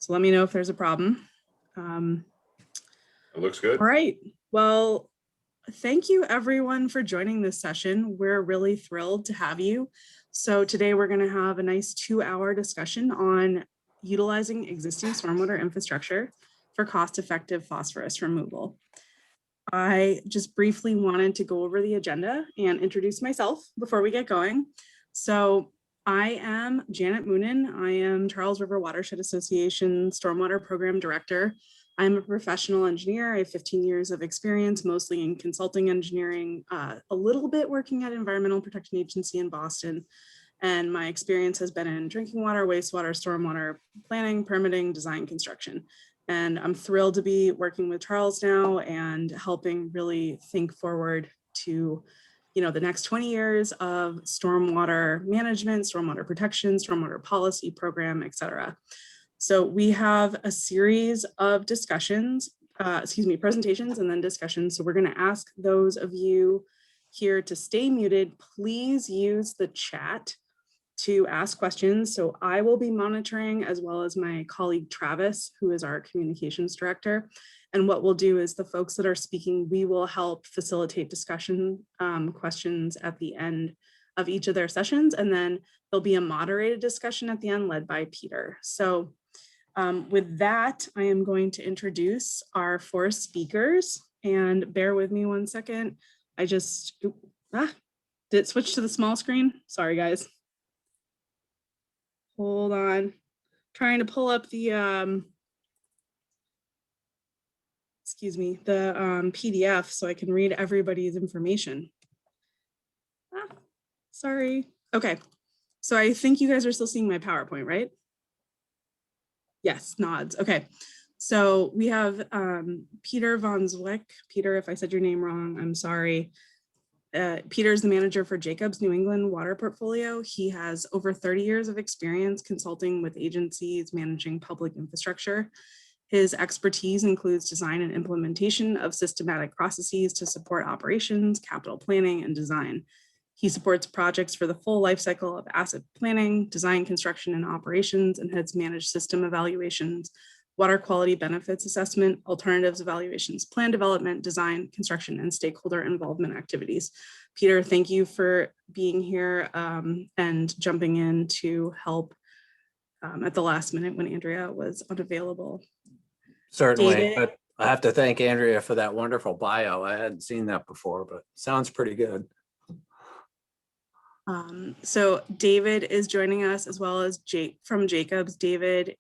So let me know if there's a problem. It looks good. All right. Well, thank you everyone for joining this session. We're really thrilled to have you. So today we're going to have a nice 2-hour discussion on utilizing existing stormwater infrastructure for cost-effective phosphorus removal. I just briefly wanted to go over the agenda and introduce myself before we get going. So I am Janet Moonen. I am Charles River Watershed Association Stormwater Program Director. I'm a professional engineer. I have 15 years of experience, mostly in consulting engineering, a little bit working at Environmental Protection Agency in Boston. And my experience has been in drinking water, wastewater, stormwater planning, permitting, design, construction. And I'm thrilled to be working with Charles now and helping really think forward to, the next 20 years of stormwater management, stormwater protection, stormwater policy program, et cetera. So we have a series of discussions, presentations and then discussions. So we're going to ask those of you here to stay muted. Please use the chat to ask questions. So I will be monitoring, as well as my colleague Travis, who is our communications director. And what we'll do is the folks that are speaking, we will help facilitate discussion questions at the end of each of their sessions. And then there'll be a moderated discussion at the end led by Peter. So with that, I am going to introduce our 4 speakers, and bear with me one second. I just, did it switch to the small screen? Sorry, guys. Hold on, trying to pull up the, PDF so I can read everybody's information. Sorry. Okay, so I think you guys are still seeing my PowerPoint, right? Yes, nods. Okay, so we have Peter Von Zwick. Peter, if I said your name wrong, I'm sorry. Peter's the manager for Jacobs New England water portfolio. He has over 30 years of experience consulting with agencies managing public infrastructure. His expertise includes design and implementation of systematic processes to support operations, capital planning, and design. He supports projects for the full life cycle of asset planning, design, construction, and operations, and has managed system evaluations, water quality benefits assessment, alternatives evaluations, plan development, design, construction, and stakeholder involvement activities. Peter, thank you for being here and jumping in to help at the last minute when Andrea was unavailable. Certainly, David, but I have to thank Andrea for that wonderful bio. I hadn't seen that before, but sounds pretty good. So David is joining us, as well as Jake from Jacobs. Austin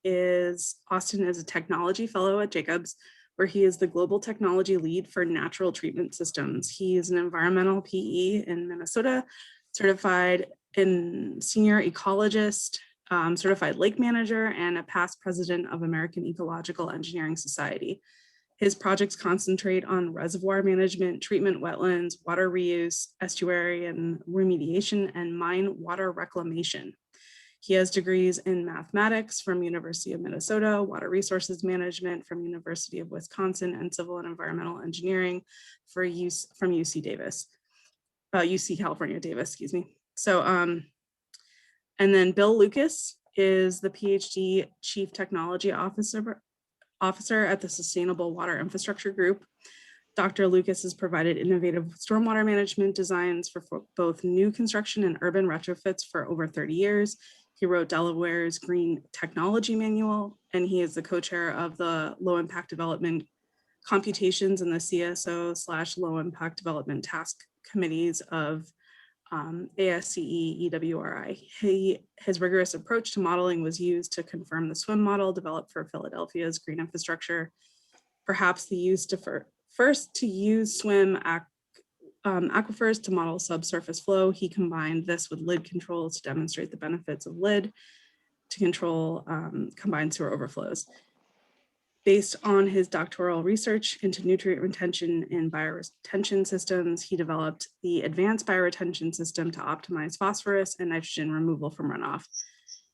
is a technology fellow at Jacobs, where he is the global technology lead for natural treatment systems. He is an environmental PE in Minnesota, certified in senior ecologist, certified lake manager, and a past president of American Ecological Engineering Society. His projects concentrate on reservoir management, treatment, wetlands, water reuse, estuary and remediation, and mine water reclamation. He has degrees in mathematics from University of Minnesota, water resources management from University of Wisconsin, and civil and environmental engineering from UC California Davis, excuse me. So, and then Bill Lucas is the PhD Chief Technology Officer at the Sustainable Water Infrastructure Group. Dr. Lucas has provided innovative stormwater management designs for both new construction and urban retrofits for over 30 years. He wrote Delaware's Green Technology Manual, and he is the co-chair of the Low Impact Development Computations and the CSO/Low Impact Development Task Committees of ASCE EWRI. His rigorous approach to modeling was used to confirm the SWIM model developed for Philadelphia's green infrastructure. Perhaps the first to use SWIM aquifers to model subsurface flow. He combined this with lid controls to demonstrate the benefits of lid to control combined sewer overflows. Based on his doctoral research into nutrient retention in bioretention systems, he developed the advanced bioretention system to optimize phosphorus and nitrogen removal from runoff.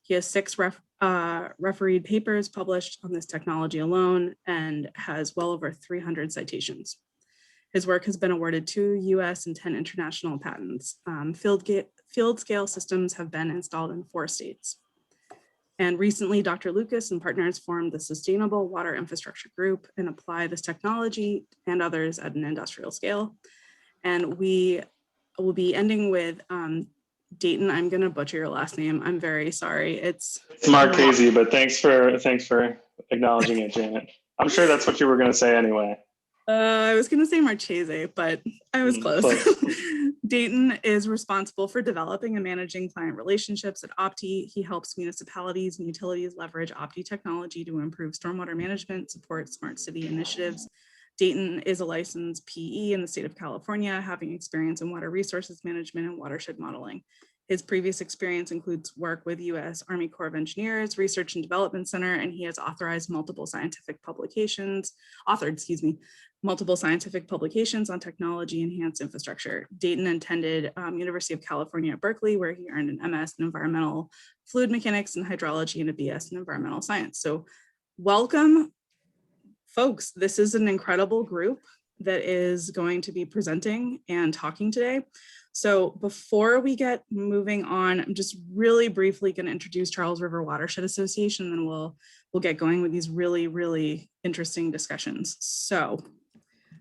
He has 6 refereed papers published on this technology alone and has well over 300 citations. His work has been awarded 2 US and 10 international patents. Field scale systems have been installed in 4 states. And recently, Dr. Lucas and partners formed the Sustainable Water Infrastructure Group and apply this technology and others at an industrial scale. And we will be ending with Dayton. I'm going to butcher your last name. I'm very sorry. It's Marchese, but thanks for acknowledging it, Janet. I'm sure that's what you were going to say anyway. I was going to say Marchese, but I was close. Dayton is responsible for developing and managing client relationships at Opti. He helps municipalities and utilities leverage Opti technology to improve stormwater management, support smart city initiatives. Dayton is a licensed PE in the state of California, having experience in water resources management and watershed modeling. His previous experience includes work with U.S. Army Corps of Engineers Research and Development Center, and he has multiple scientific publications on technology enhanced infrastructure. Dayton attended University of California at Berkeley, where he earned an MS in environmental fluid mechanics and hydrology and a BS in environmental science. So welcome, folks. This is an incredible group that is going to be presenting and talking today. So before we get moving on, I'm just really briefly going to introduce Charles River Watershed Association, and then we'll get going with these really, really interesting discussions. So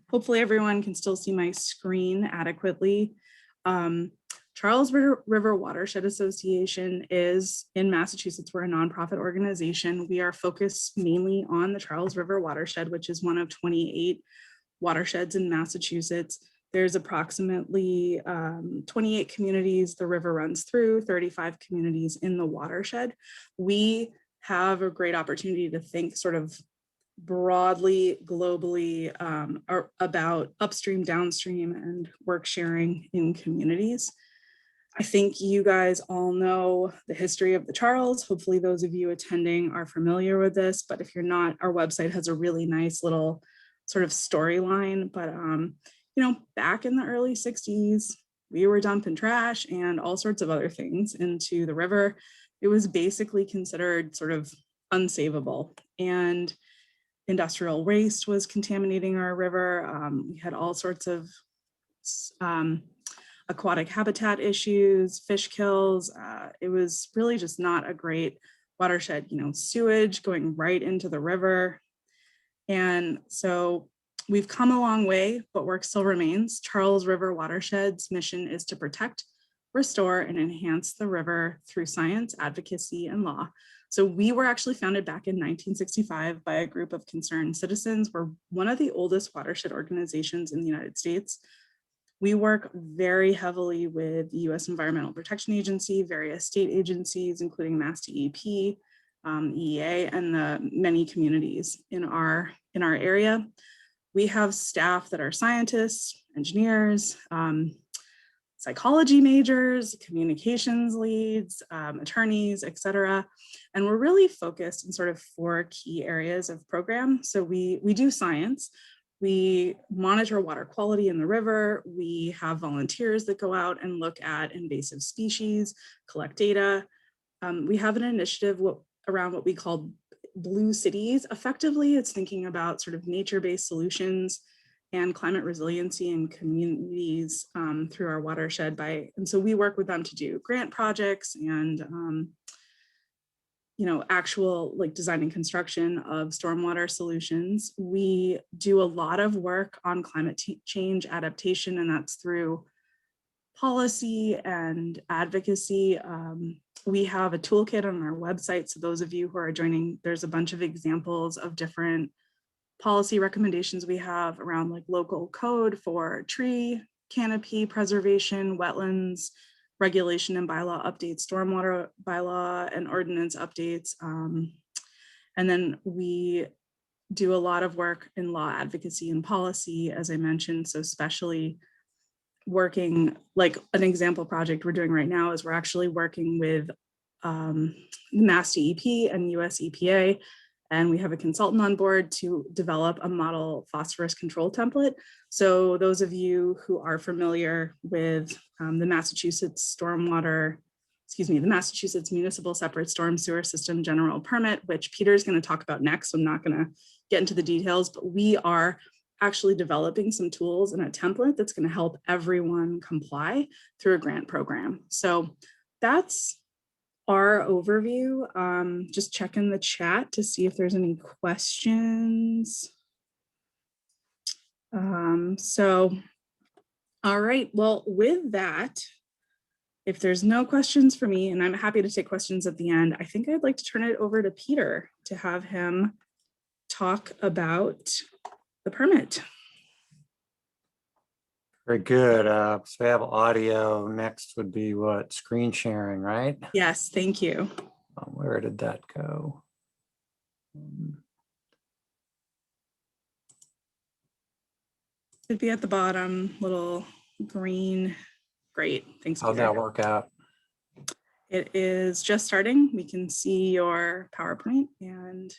hopefully everyone can still see my screen adequately. Charles River Watershed Association is in Massachusetts. We're a nonprofit organization. We are focused mainly on the Charles River Watershed, which is one of 28 watersheds in Massachusetts. There's approximately 28 communities the river runs through, 35 communities in the watershed. We have a great opportunity to think sort of broadly, globally about upstream, downstream, and work sharing in communities. I think you guys all know the history of the Charles. Hopefully those of you attending are familiar with this, but if you're not, our website has a really nice little sort of storyline. But you know, back in the early 60s, we were dumping trash and all sorts of other things into the river. It was basically considered sort of unsavable, and industrial waste was contaminating our river. We had all sorts of aquatic habitat issues, fish kills. It was really just not a great watershed, you know, sewage going right into the river. And so we've come a long way, but work still remains. Charles River Watershed's mission is to protect, restore, and enhance the river through science, advocacy, and law. So we were actually founded back in 1965 by a group of concerned citizens. We're one of the oldest watershed organizations in the United States. We work very heavily with the U.S. Environmental Protection Agency, various state agencies, including Mass DEP, EEA, and the many communities in our area. We have staff that are scientists, engineers, psychology majors, communications leads, attorneys, et cetera. And we're really focused in sort of 4 key areas of program. So we do science. We monitor water quality in the river. We have volunteers that go out and look at invasive species, collect data. We have an initiative around what we call Blue Cities. Effectively, it's thinking about sort of nature-based solutions and climate resiliency in communities through our watershed. And so we work with them to do grant projects and you know, actual like design and construction of stormwater solutions. We do a lot of work on climate change adaptation, and that's through policy and advocacy. We have a toolkit on our website. So those of you who are joining, there's a bunch of examples of different policy recommendations we have around like local code for tree canopy preservation, wetlands, regulation and bylaw updates, stormwater bylaw and ordinance updates. And then we do a lot of work in law advocacy and policy, as I mentioned, so especially working, like an example project we're doing right now is we're actually working with Mass DEP and US EPA, and we have a consultant on board to develop a model phosphorus control template. So those of you who are familiar with the Massachusetts Municipal Separate Storm Sewer System General Permit, which Peter's going to talk about next, so I'm not going to get into the details, but we are actually developing some tools and a template that's going to help everyone comply through a grant program. So that's our overview. Just checking the chat to see if there's any questions. All right, well, with that, if there's no questions for me, and I'm happy to take questions at the end, I think I'd like to turn it over to Peter to have him talk about the permit. Very good. So we have audio. Next would be what? Screen sharing, right? Yes, thank you. Where did that go? It'd be at the bottom, little green. Great, thanks, How'd Peter. that work out? It is just starting. We can see your PowerPoint and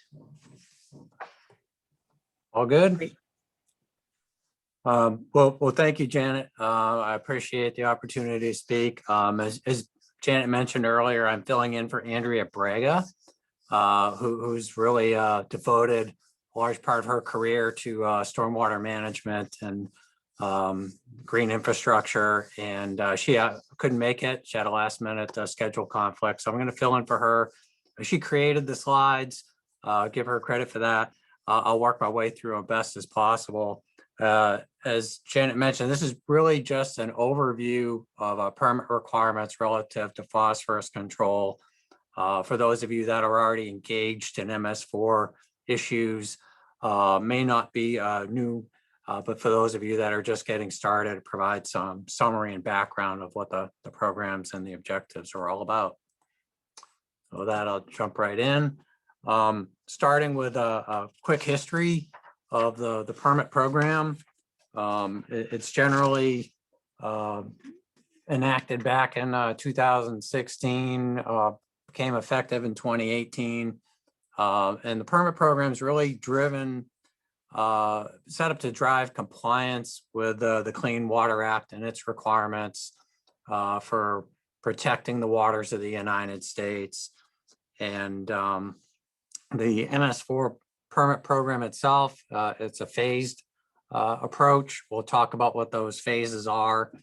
All good? Great. Well, thank you, Janet. I appreciate the opportunity to speak. As Janet mentioned earlier, I'm filling in for Andrea Braga, who's really devoted a large part of her career to stormwater management and green infrastructure. And she couldn't make it. She had a last minute schedule conflict. So I'm going to fill in for her. She created the slides. Give her credit for that. I'll work my way through them best as possible. As Janet mentioned, this is really just an overview of permit requirements relative to phosphorus control. For those of you that are already engaged in MS4 issues, may not be new, but for those of you that are just getting started, provide some summary and background of what the programs and the objectives are all about. So that I'll jump right in. Starting with a quick history of the permit program. It's generally enacted back in 2016, became effective in 2018. And the permit program is really driven, set up to drive compliance with the Clean Water Act and its requirements for protecting the waters of the United States. And the MS4 permit program itself, it's a phased approach. We'll talk about what those phases are.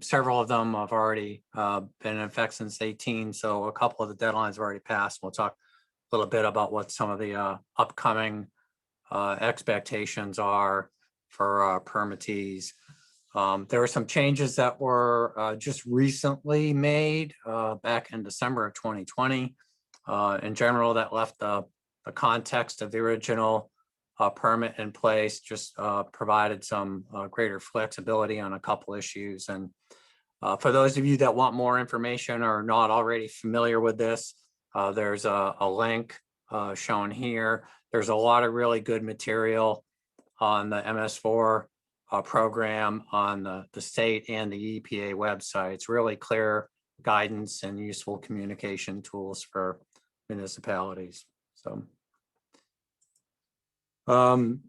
Several of them have already been in effect since 18, so a couple of the deadlines have already passed. We'll talk a little bit about what some of the upcoming expectations are for permittees. There were some changes that were just recently made back in December of 2020. In general, that left the context of the original permit in place, just provided some greater flexibility on a couple issues. And for those of you that want more information or not already familiar with this, there's a link shown here. There's a lot of really good material on the MS4 program on the state and the EPA websites. Really clear guidance and useful communication tools for municipalities. So going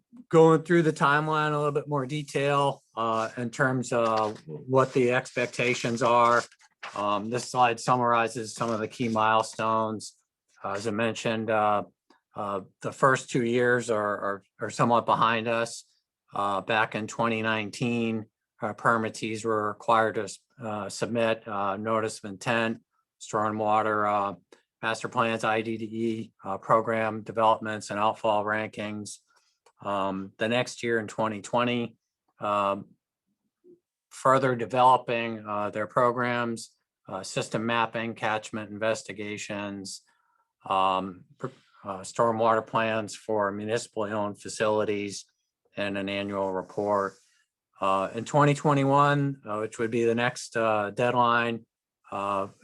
through the timeline in a little bit more detail in terms of what the expectations are. This slide summarizes some of the key milestones. As I mentioned, the first 2 years are somewhat behind us. Back in 2019, permittees were required to submit notice of intent, stormwater master plans, IDDE program developments and outfall rankings. The next year in 2020, further developing their programs, system mapping, catchment investigations, stormwater plans for municipally owned facilities, and an annual report. In 2021, which would be the next deadline,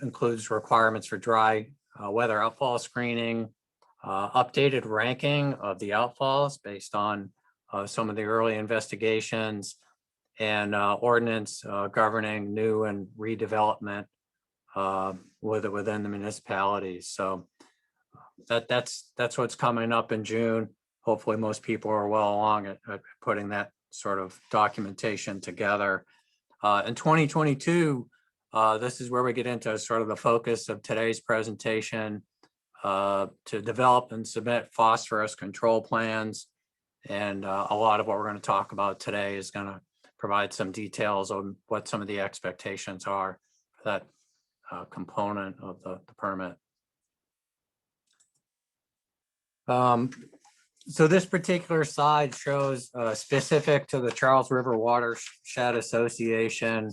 includes requirements for dry weather outfall screening, updated ranking of the outfalls based on some of the early investigations, and ordinance governing new and redevelopment within the municipalities. So that's what's coming up in June. Hopefully most people are well along at putting that sort of documentation together. In 2022, this is where we get into sort of the focus of today's presentation, to develop and submit phosphorus control plans. And a lot of what we're going to talk about today is going to provide some details on what some of the expectations are for that component of the permit. So this particular slide shows specific to the Charles River Watershed Association,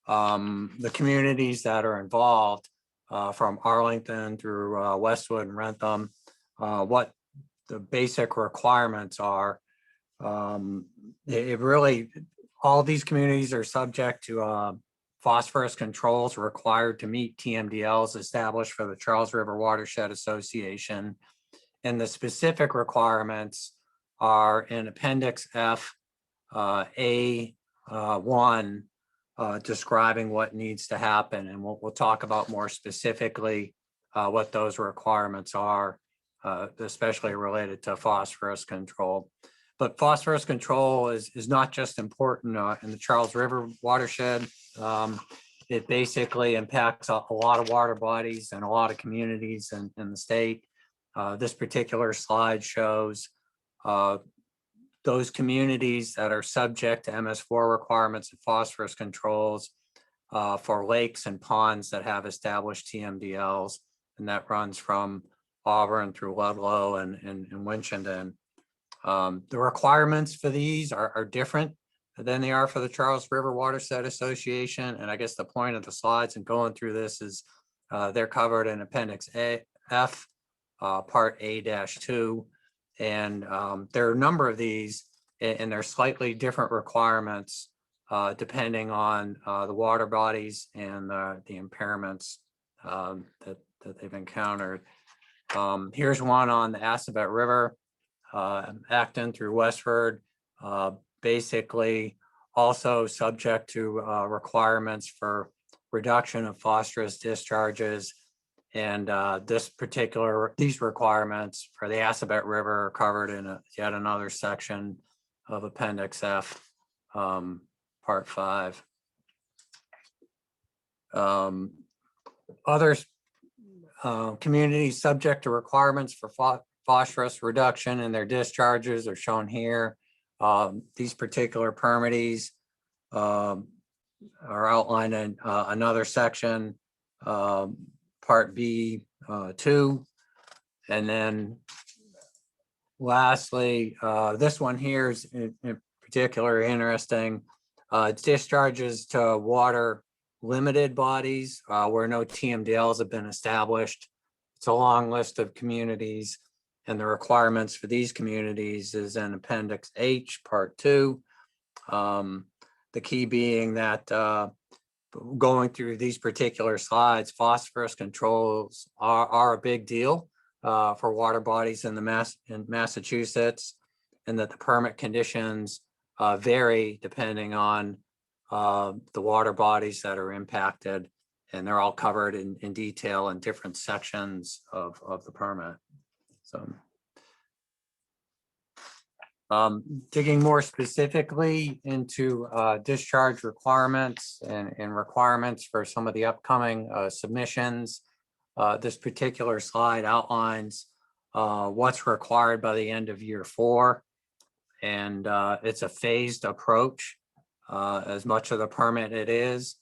the communities that are involved from Arlington through Westwood and Rentham, what the basic requirements are. It really, all these communities are subject to phosphorus controls required to meet TMDLs established for the Charles River Watershed Association. And the specific requirements are in Appendix F, A1, describing what needs to happen. And we'll talk about more specifically what those requirements are, especially related to phosphorus control. But phosphorus control is not just important in the Charles River watershed. It basically impacts a lot of water bodies and a lot of communities in the state. This particular slide shows those communities that are subject to MS4 requirements and phosphorus controls for lakes and ponds that have established TMDLs, and that runs from Auburn through Ludlow and Winchendon. The requirements for these are different than they are for the Charles River Watershed Association, and I guess the point of the slides and going through this is they're covered in Appendix F, Part A-2, and there are a number of these, and they're slightly different requirements depending on the water bodies and the impairments that they've encountered. Here's one on the Assabet River, Acton through Westford, basically also subject to requirements for reduction of phosphorus discharges. And these requirements for the Assabet River are covered in yet another section of Appendix F, Part 5. Other communities subject to requirements for phosphorus reduction in their discharges are shown here. These particular permittees are outlined in another section, Part B-2. And then lastly, this one here is in particular interesting. Discharges to water limited bodies where no TMDLs have been established. It's a long list of communities, and the requirements for these communities is in Appendix H, Part 2. The key being that going through these particular slides, phosphorus controls are a big deal for water bodies in Massachusetts, and that the permit conditions vary depending on the water bodies that are impacted, and they're all covered in detail in different sections of the permit. So digging more specifically into discharge requirements and requirements for some of the upcoming submissions, this particular slide outlines what's required by the end of year 4. And it's a phased approach as much of the permit it is.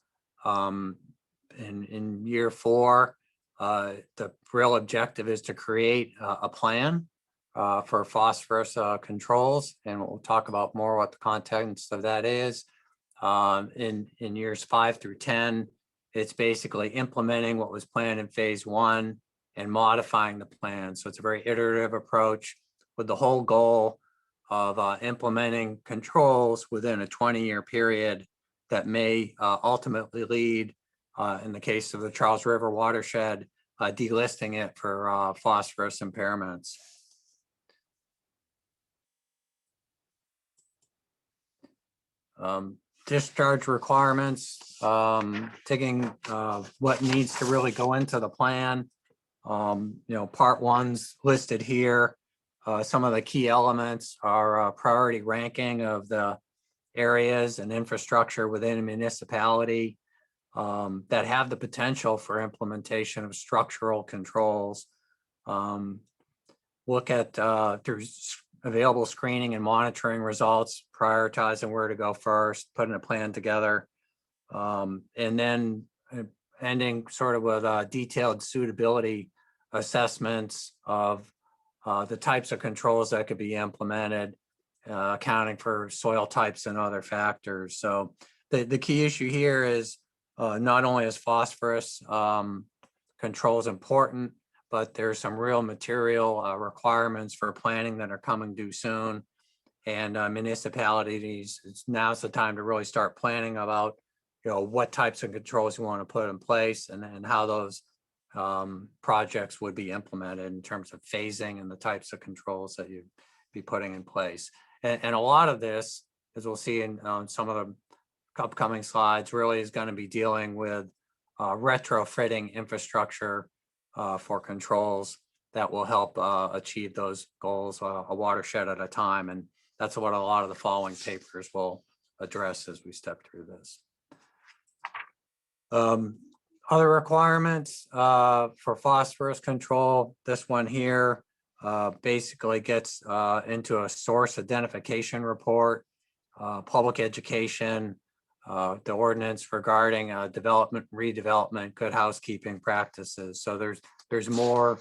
In year 4, the real objective is to create a plan for phosphorus controls, and we'll talk about more what the contents of that is. In years 5 through 10, it's basically implementing what was planned in phase 1 and modifying the plan. So it's a very iterative approach with the whole goal of implementing controls within a 20-year period that may ultimately lead, in the case of the Charles River watershed, delisting it for phosphorus impairments. Discharge requirements, taking what needs to really go into the plan. Part 1's listed here. Some of the key elements are priority ranking of the areas and infrastructure within a municipality that have the potential for implementation of structural controls. Look at through available screening and monitoring results, prioritizing where to go first, putting a plan together. And then ending sort of with detailed suitability assessments of the types of controls that could be implemented, accounting for soil types and other factors. So the key issue here is not only is phosphorus controls important, but there's some real material requirements for planning that are coming due soon. And municipalities, now's the time to really start planning about, what types of controls you want to put in place and how those projects would be implemented in terms of phasing and the types of controls that you'd be putting in place. And a lot of this, as we'll see in some of the upcoming slides, really is going to be dealing with retrofitting infrastructure for controls that will help achieve those goals a watershed at a time. And that's what a lot of the following papers will address as we step through this. Other requirements for phosphorus control, this one here basically gets into a source identification report, public education, the ordinance regarding development, redevelopment, good housekeeping practices. So there's more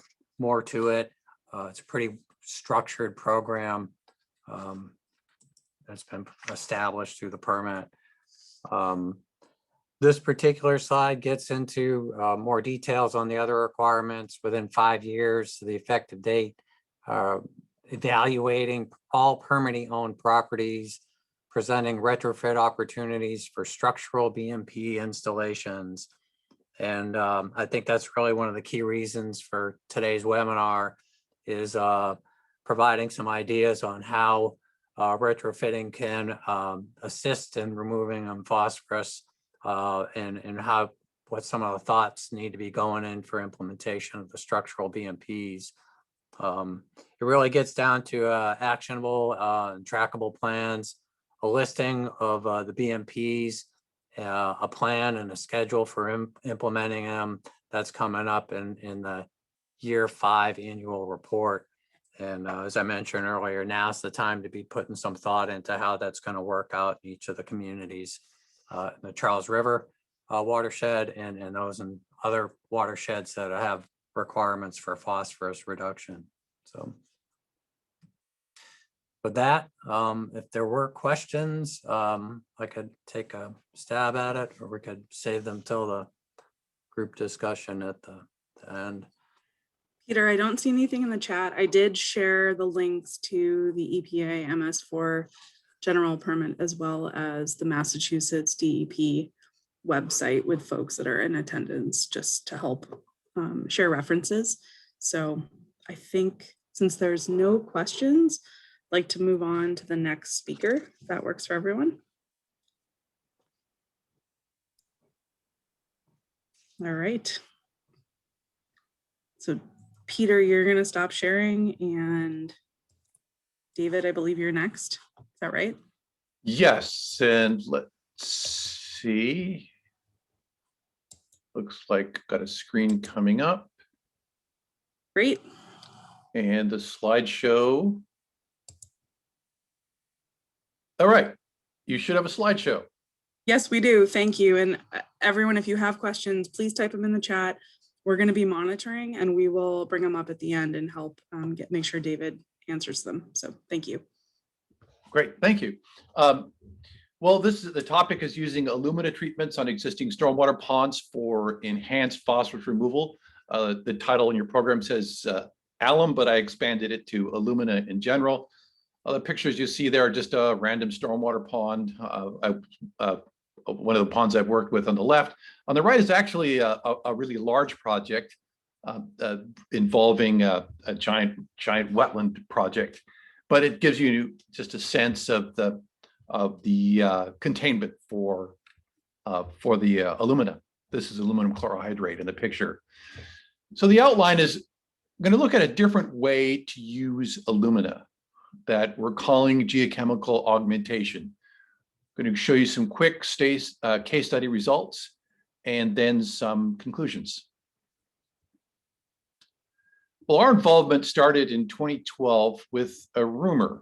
to it. It's a pretty structured program that's been established through the permit. This particular slide gets into more details on the other requirements within 5 years to the effective date, evaluating all permitting owned properties, presenting retrofit opportunities for structural BMP installations. And I think that's really one of the key reasons for today's webinar is providing some ideas on how retrofitting can assist in removing phosphorus and what some of the thoughts need to be going in for implementation of the structural BMPs. It really gets down to actionable and trackable plans, a listing of the BMPs, a plan and a schedule for implementing them. That's coming up in the year 5 annual report. And as I mentioned earlier, now's the time to be putting some thought into how that's going to work out in each of the communities, the Charles River watershed and those and other watersheds that have requirements for phosphorus reduction. So with that, if there were questions, I could take a stab at it, or we could save them till the group discussion at the end. Peter, I don't see anything in the chat. I did share the links to the EPA MS4 general permit as well as the Massachusetts DEP website with folks that are in attendance, just to help share references. So I think since there's no questions, I'd like to move on to the next speaker, if that works for everyone. All right. So Peter, you're going to stop sharing, and David, I believe you're next. Is that right? Yes, and let's see. Looks like got a screen coming up. Great. And the slideshow. All right, you should have a slideshow. Yes, we do. Thank you. And everyone, if you have questions, please type them in the chat. We're going to be monitoring, and we will bring them up at the end and help make sure David answers them. So thank you. Great, thank you. Well, the topic is using alumina treatments on existing stormwater ponds for enhanced phosphorus removal. The title in your program says alum, but I expanded it to alumina in general. The pictures you see there are just a random stormwater pond. One of the ponds I've worked with on the left. On the right is actually a really large project involving a giant wetland project, but it gives you just a sense of the containment for the alumina. This is aluminum chlorohydrate in the picture. So the outline is I'm going to look at a different way to use alumina that we're calling geochemical augmentation. I'm going to show you some quick case study results and then some conclusions. Well, our involvement started in 2012 with a rumor.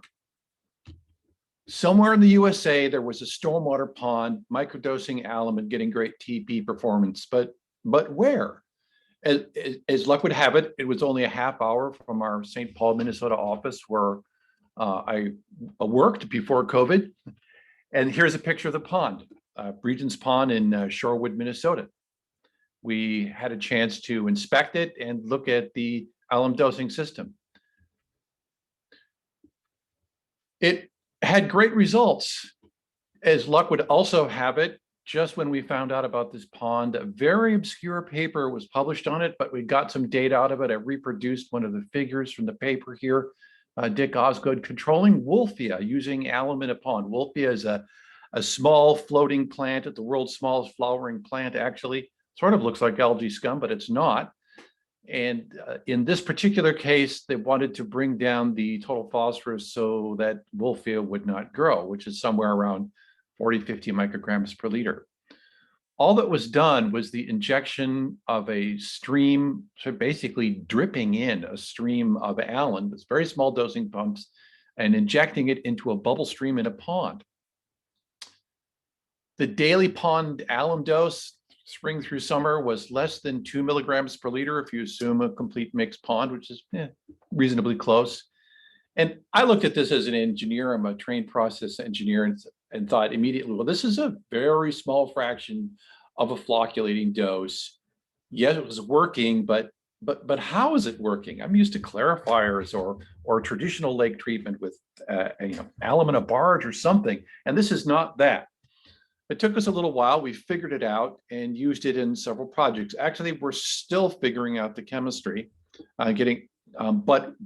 Somewhere in the USA, there was a stormwater pond microdosing alum and getting great TP performance, but but where? As luck would have it, it was only a half hour from our St. Paul, Minnesota office where I worked before COVID. And here's a picture of the pond, Regent's Pond in Shorewood, Minnesota. We had a chance to inspect it and look at the alum dosing system. It had great results. As luck would also have it, just when we found out about this pond, a very obscure paper was published on it, but we got some data out of it. I reproduced one of the figures from the paper here. Dick Osgood controlling Wolfia using alum in a pond. Wolfia is a small floating plant, at the world's smallest flowering plant, actually. Sort of looks like algae scum, but it's not. And in this particular case, they wanted to bring down the total phosphorus so that Wolfia would not grow, which is somewhere around 40, 50 micrograms per liter. All that was done was the injection of a stream, so basically dripping in a stream of alum with very small dosing pumps and injecting it into a bubble stream in a pond. The daily pond alum dose, spring through summer, was less than 2 milligrams per liter if you assume a complete mixed pond, which is reasonably close. And I looked at this as an engineer. I'm a trained process engineer, and thought immediately, well, this is a very small fraction of a flocculating dose. Yes, it was working, but how is it working? I'm used to clarifiers or traditional lake treatment with alum in a barge or something, and this is not that. It took us a little while. We figured it out and used it in several projects. Actually, we're still figuring out the chemistry, but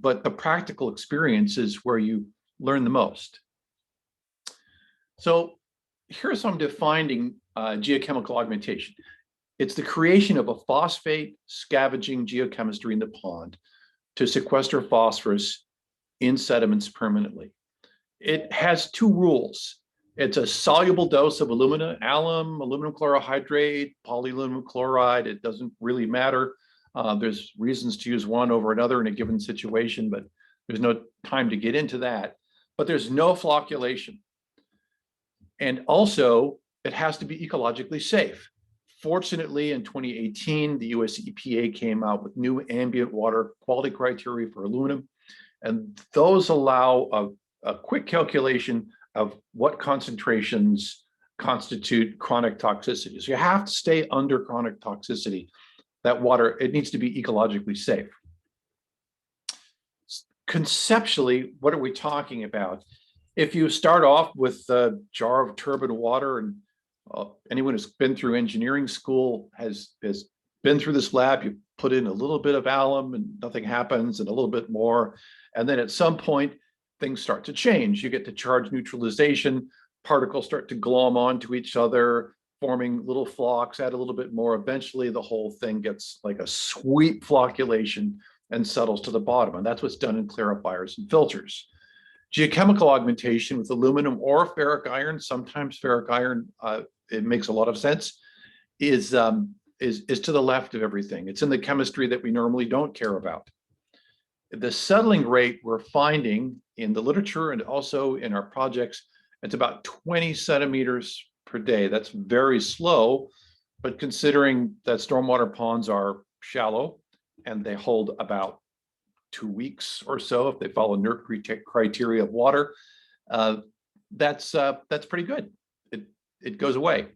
the practical experience is where you learn the most. So here's how I'm defining geochemical augmentation. It's the creation of a phosphate scavenging geochemistry in the pond to sequester phosphorus in sediments permanently. It has two rules. It's a soluble dose of alumina, alum, aluminum chlorohydrate, polyaluminum chloride. It doesn't really matter. There's reasons to use one over another in a given situation, but there's no time to get into that. But there's no flocculation. And also, it has to be ecologically safe. Fortunately, in 2018, the US EPA came out with new ambient water quality criteria for aluminum, and those allow a quick calculation of what concentrations constitute chronic toxicity. So you have to stay under chronic toxicity. That water, it needs to be ecologically safe. Conceptually, what are we talking about? If you start off with a jar of turbid water, and anyone who's been through engineering school has been through this lab, you put in a little bit of alum and nothing happens, and a little bit more. And then at some point, things start to change. You get to charge neutralization, particles start to glom onto each other, forming little flocks, add a little bit more. Eventually, the whole thing gets like a sweet flocculation and settles to the bottom. And that's what's done in clarifiers and filters. Geochemical augmentation with aluminum or ferric iron, sometimes ferric iron, it makes a lot of sense, is to the left of everything. It's in the chemistry that we normally don't care about. The settling rate we're finding in the literature and also in our projects, it's about 20 centimeters per day. That's very slow, but considering that stormwater ponds are shallow and they hold about 2 weeks or so if they follow NERC criteria of water, that's pretty good. It goes away.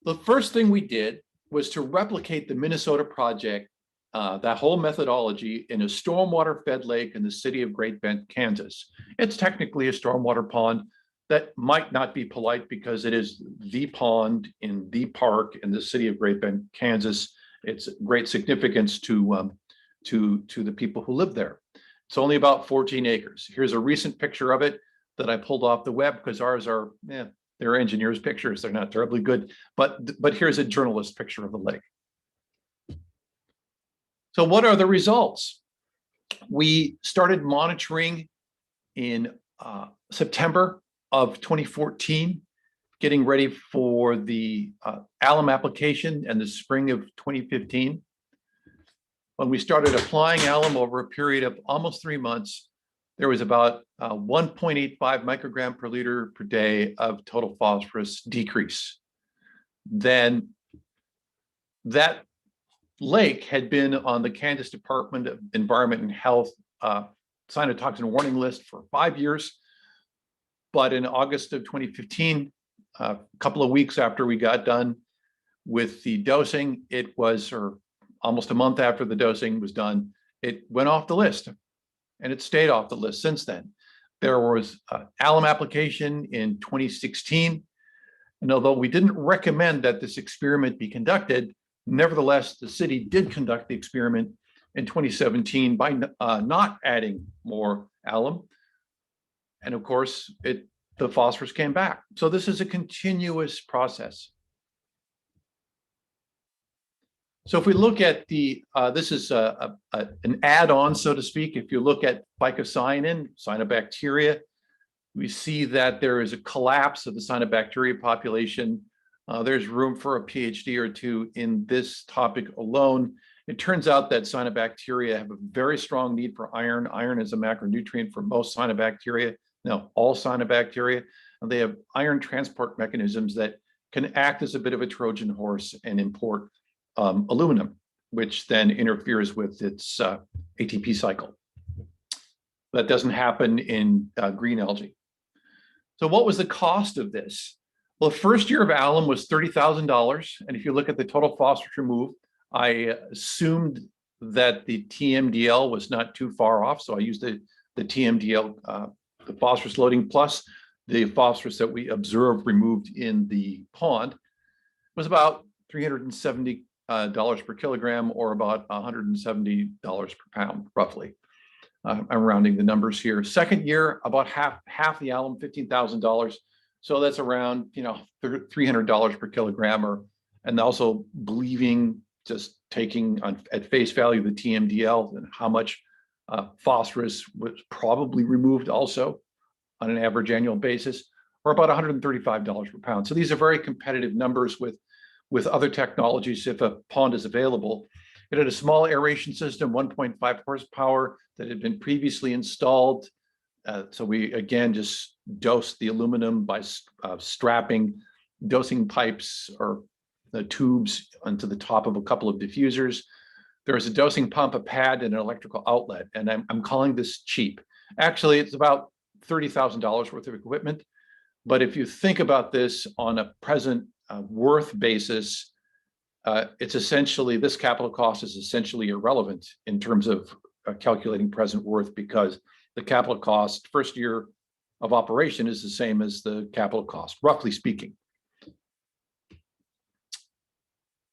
The first thing we did was to replicate the Minnesota project, that whole methodology, in a stormwater fed lake in the city of Great Bend, Kansas. It's technically a stormwater pond that might not be polite because it is the pond in the park in the city of Great Bend, Kansas. It's great significance to the people who live there. It's only about 14 acres. Here's a recent picture of it that I pulled off the web because ours are, they're engineers' pictures. They're not terribly good, but here's a journalist picture of the lake. So what are the results? We started monitoring in September of 2014, getting ready for the alum application in the spring of 2015. When we started applying alum over a period of almost 3 months, there was about 1.85 microgram per liter per day of total phosphorus decrease. Then that lake had been on the Kansas Department of Environment and Health cyanotoxin warning list for 5 years. But in August of 2015, a couple of weeks after we got done with the dosing, or almost a month after the dosing was done, it went off the list, and it stayed off the list since then. There was an alum application in 2016, and although we didn't recommend that this experiment be conducted, nevertheless, the city did conduct the experiment in 2017 by not adding more alum. And of course, the phosphorus came back. So this is a continuous process. So if we look at this is an add-on, so to speak. If you look at Phycocyanin, cyanobacteria, we see that there is a collapse of the cyanobacteria population. There's room for a PhD or two in this topic alone. It turns out that cyanobacteria have a very strong need for iron. Iron is a macronutrient for most cyanobacteria. Now, all cyanobacteria, and they have iron transport mechanisms that can act as a bit of a Trojan horse and import aluminum, which then interferes with its ATP cycle. That doesn't happen in green algae. So what was the cost of this? Well, the first year of alum was $30,000. And if you look at the total phosphorus removed, I assumed that the TMDL was not too far off. So I used the TMDL, the phosphorus loading plus the phosphorus that we observed removed in the pond was about $370 per kilogram, or about $170 per pound, roughly. I'm rounding the numbers here. Second year, about half the alum, $15,000. So that's around $300 per kilogram, and also believing, just taking at face value the TMDL and how much phosphorus was probably removed also on an average annual basis, or about $135 per pound. So these are very competitive numbers with other technologies if a pond is available. It had a small aeration system, 1.5 horsepower, that had been previously installed. So we, again, just dosed the aluminum by strapping dosing pipes or the tubes onto the top of a couple of diffusers. There's a dosing pump, a pad, and an electrical outlet. And I'm calling this cheap. Actually, it's about $30,000 worth of equipment. But if you think about this on a present worth basis, it's essentially, this capital cost is essentially irrelevant in terms of calculating present worth, because the capital cost first year of operation is the same as the capital cost, roughly speaking.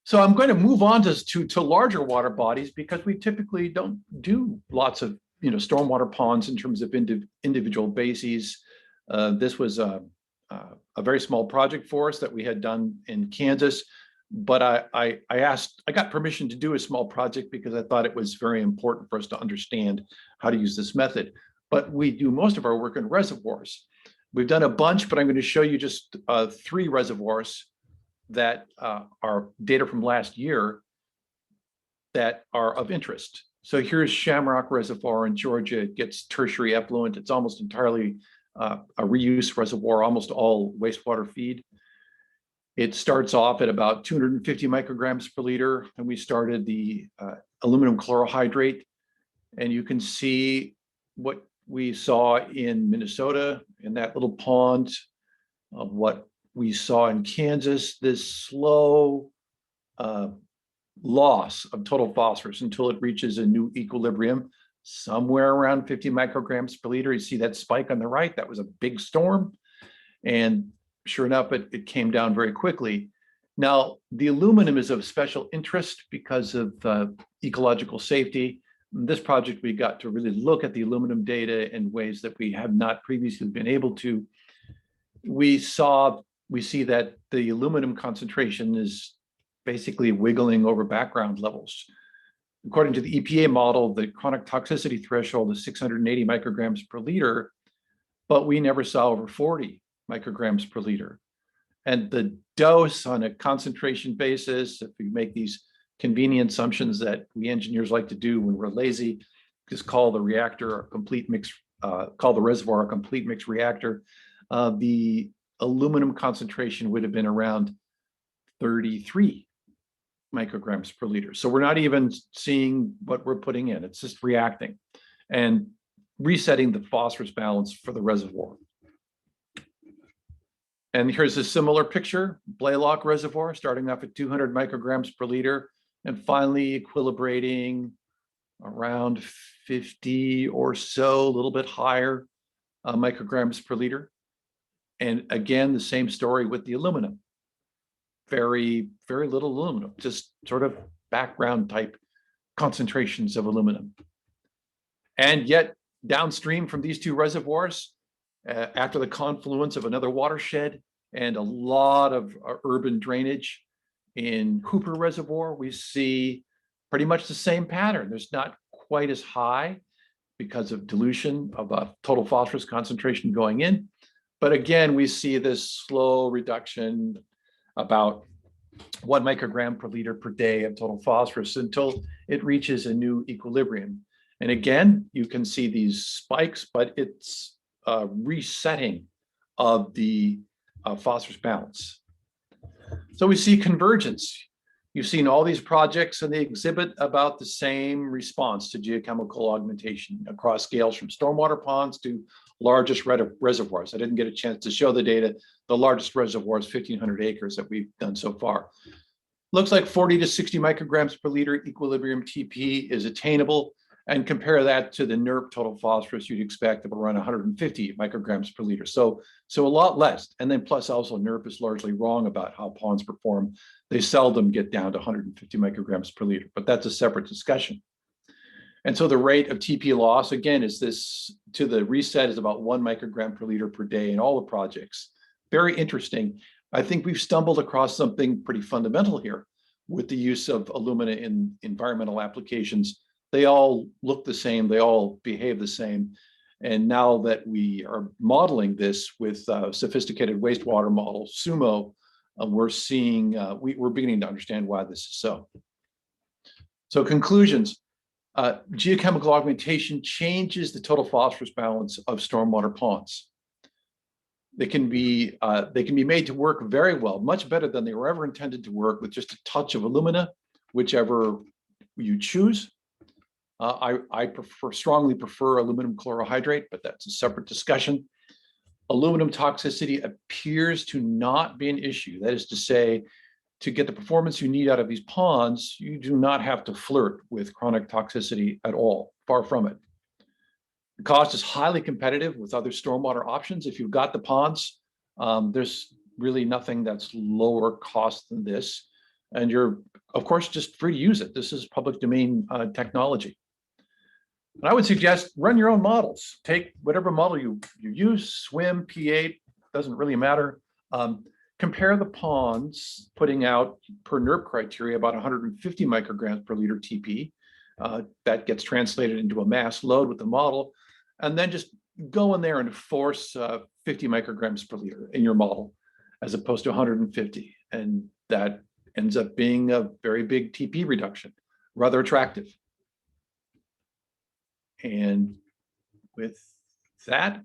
So I'm going to move on to larger water bodies, because we typically don't do lots of stormwater ponds in terms of individual bases. This was a very small project for us that we had done in Kansas, but I got permission to do a small project because I thought it was very important for us to understand how to use this method. But we do most of our work in reservoirs. We've done a bunch, but I'm going to show you just 3 reservoirs that are data from last year that are of interest. So here's Shamrock Reservoir in Georgia. It gets tertiary effluent. It's almost entirely a reuse reservoir, almost all wastewater feed. It starts off at about 250 micrograms per liter, and we started the aluminum chlorohydrate. And you can see what we saw in Minnesota in that little pond, what we saw in Kansas, this slow loss of total phosphorus until it reaches a new equilibrium somewhere around 50 micrograms per liter. You see that spike on the right? That was a big storm. And sure enough, it came down very quickly. Now, the aluminum is of special interest because of ecological safety. In this project, we got to really look at the aluminum data in ways that we have not previously been able to. We see that the aluminum concentration is basically wiggling over background levels. According to the EPA model, the chronic toxicity threshold is 680 micrograms per liter, but we never saw over 40 micrograms per liter. And the dose on a concentration basis, if we make these convenient assumptions that we engineers like to do when we're lazy, just call the reactor a complete mix, call the reservoir a complete mix reactor, the aluminum concentration would have been around 33 micrograms per liter. So we're not even seeing what we're putting in. It's just reacting and resetting the phosphorus balance for the reservoir. And here's a similar picture, Blaylock Reservoir, starting off at 200 micrograms per liter and finally equilibrating around 50 or so, a little bit higher micrograms per liter. And again, the same story with the aluminum. Very, very little aluminum, just sort of background type concentrations of aluminum. And yet downstream from these two reservoirs, after the confluence of another watershed and a lot of urban drainage in Hooper Reservoir, we see pretty much the same pattern. There's not quite as high because of dilution of a total phosphorus concentration going in. But again, we see this slow reduction, about 1 microgram per liter per day of total phosphorus until it reaches a new equilibrium. And again, you can see these spikes, but it's resetting of the phosphorus balance. So we see convergence. You've seen all these projects and they exhibit about the same response to geochemical augmentation across scales from stormwater ponds to largest reservoirs. I didn't get a chance to show the data. The largest reservoir is 1,500 acres that we've done so far. Looks like 40 to 60 micrograms per liter equilibrium TP is attainable. And compare that to the NERP total phosphorus you'd expect of around 150 micrograms per liter. So a lot less. And then plus also NERP is largely wrong about how ponds perform. They seldom get down to 150 micrograms per liter, but that's a separate discussion. And so the rate of TP loss, again, is this to the reset is about 1 microgram per liter per day in all the projects. Very interesting. I think we've stumbled across something pretty fundamental here with the use of alumina in environmental applications. They all look the same, they all behave the same. And now that we are modeling this with sophisticated wastewater models, SUMO, we're seeing, we're beginning to understand why this is so. So conclusions, geochemical augmentation changes the total phosphorus balance of stormwater ponds. They can be made to work very well, much better than they were ever intended to work with just a touch of alumina, whichever you choose. I strongly prefer aluminum chlorohydrate, but that's a separate discussion. Aluminum toxicity appears to not be an issue. That is to say, to get the performance you need out of these ponds, you do not have to flirt with chronic toxicity at all, far from it. The cost is highly competitive with other stormwater options. If you've got the ponds, there's really nothing that's lower cost than this. And you're, of course, just free to use it. This is public domain technology. And I would suggest run your own models. Take whatever model you use, swim, P8, doesn't really matter. Compare the ponds putting out per NERP criteria about 150 micrograms per liter TP. That gets translated into a mass load with the model. And then just go in there and force 50 micrograms per liter in your model as opposed to 150. And that ends up being a very big TP reduction, rather attractive. And with that,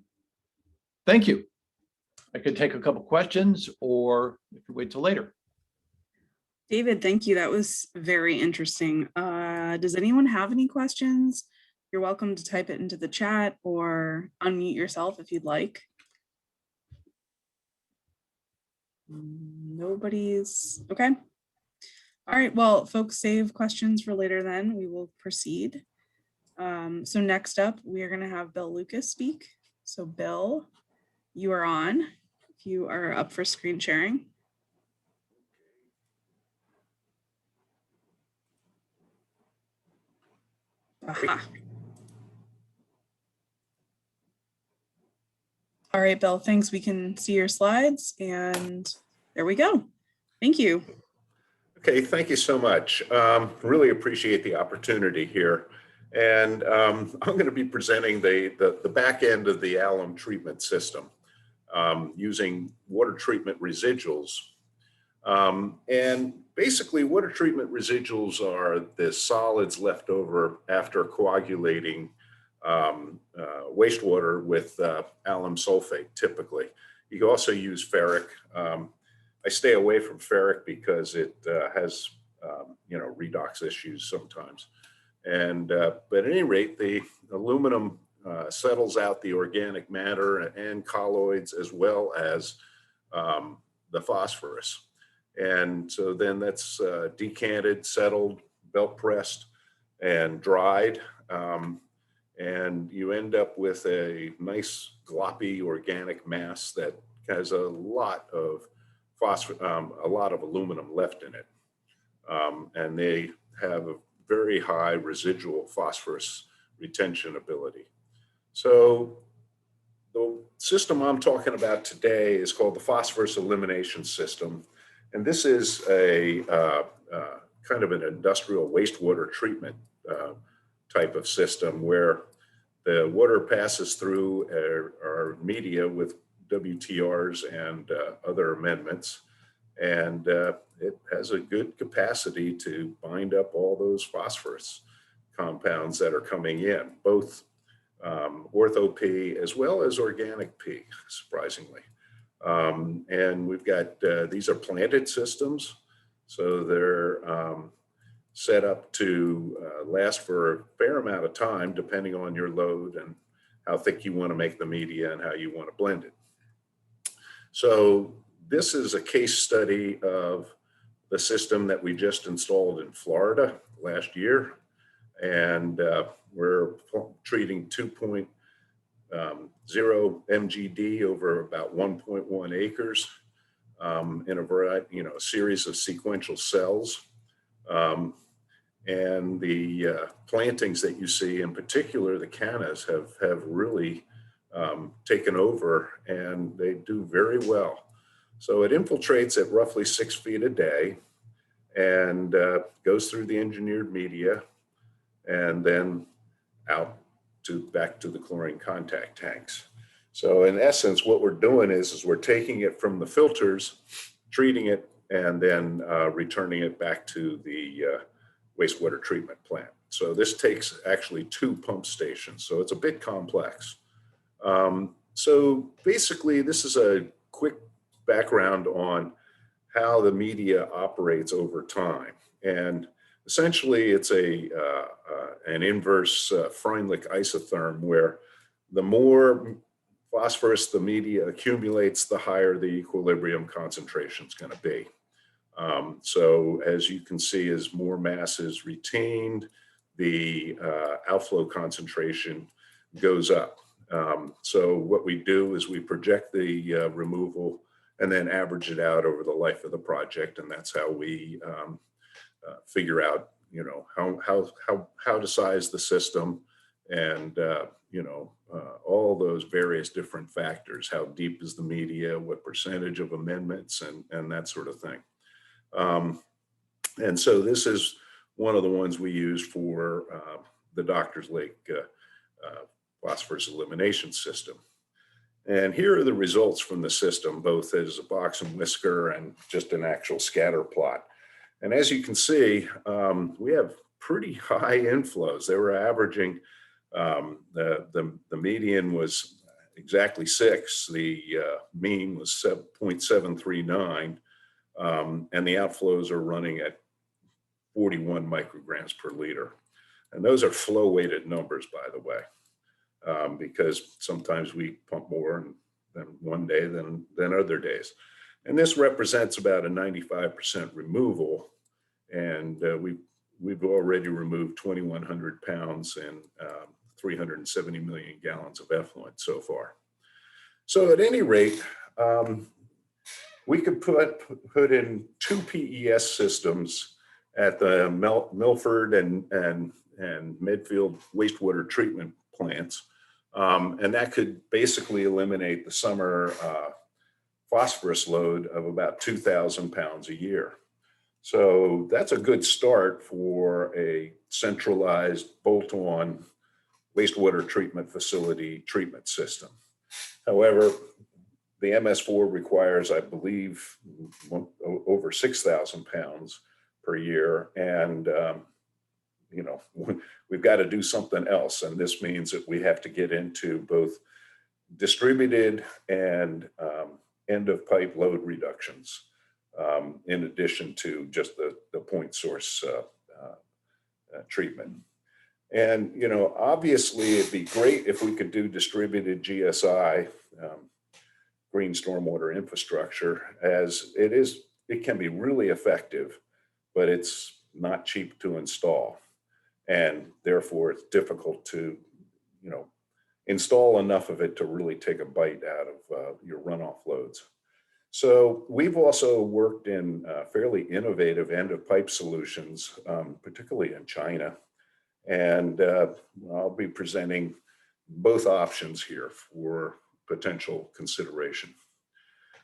thank you. I could take a couple questions or we could wait till later. David, thank you. That was very interesting. Does anyone have any questions? You're welcome to type it into the chat or unmute yourself if you'd like. Nobody's okay. All right, well, folks, save questions for later then. We will proceed. So next up, we are going to have Bill Lucas speak. So Bill, you are on. If you are up for screen sharing. Aha. All right, Bill, thanks. We can see your slides and there we go. Thank you. Okay, thank you so much. Really appreciate the opportunity here. And I'm going to be presenting the back end of the Alum treatment system using water treatment residuals. And basically water treatment residuals are the solids left over after coagulating wastewater with alum sulfate typically. You can also use ferric. I stay away from ferric because it has redox issues sometimes. And but at any rate, the aluminum settles out the organic matter and colloids as well as the phosphorus. And so then that's decanted, settled, belt pressed, and dried. And you end up with a nice gloppy organic mass that has a lot of aluminum left in it. And they have a very high residual phosphorus retention ability. So the system I'm talking about today is called the phosphorus elimination system. And this is a kind of an industrial wastewater treatment type of system where the water passes through our media with WTRs and other amendments. And it has a good capacity to bind up all those phosphorus compounds that are coming in, both ortho P as well as organic P, surprisingly. And we've got, these are planted systems, so they're set up to last for a fair amount of time, depending on your load and how thick you want to make the media and how you want to blend it. So this is a case study of the system that we just installed in Florida last year. And we're treating 2.0 mgd over about 1.1 acres in a variety, a series of sequential cells. And the plantings that you see, in particular, the cannas have really taken over, and they do very well. So it infiltrates at roughly 6 feet a day and goes through the engineered media and then out back to the chlorine contact tanks. So in essence, what we're doing is we're taking it from the filters, treating it, and then returning it back to the wastewater treatment plant. So this takes actually 2 pump stations, so it's a bit complex. So basically, this is a quick background on how the media operates over time. And essentially, it's an inverse Freundlich isotherm, where the more phosphorus the media accumulates, the higher the equilibrium concentration is going to be. So as you can see, as more mass is retained, the outflow concentration goes up. So what we do is we project the removal and then average it out over the life of the project, and that's how we figure out, how to size the system, and all those various different factors. How deep is the media? What percentage of amendments, and that sort of thing. And so this is one of the ones we use for the Doctor's Lake phosphorus elimination system. And here are the results from the system, both as a box and whisker and just an actual scatter plot. And as you can see, we have pretty high inflows. They were averaging, the median was exactly 6. The mean was 0.739. And the outflows are running at 41 micrograms per liter. And those are flow weighted numbers, by the way, because sometimes we pump more than one day than other days. And this represents about a 95% removal. And we've already removed 2,100 pounds and 370 million gallons of effluent so far. So at any rate, we could put in 2 PES systems at the Milford and Medfield wastewater treatment plants. And that could basically eliminate the summer phosphorus load of about 2,000 pounds a year. So that's a good start for a centralized bolt-on wastewater treatment facility treatment system. However, the MS4 requires, I believe, over 6,000 pounds per year. And, we've got to do something else. And this means that we have to get into both distributed and end of pipe load reductions. in addition to just the point source treatment. And, you know, obviously it'd be great if we could do distributed GSI, green stormwater infrastructure, as it can be really effective, but it's not cheap to install. And therefore it's difficult to, you know, install enough of it to really take a bite out of your runoff loads. So we've also worked in fairly innovative end of pipe solutions, particularly in China. And I'll be presenting both options here for potential consideration.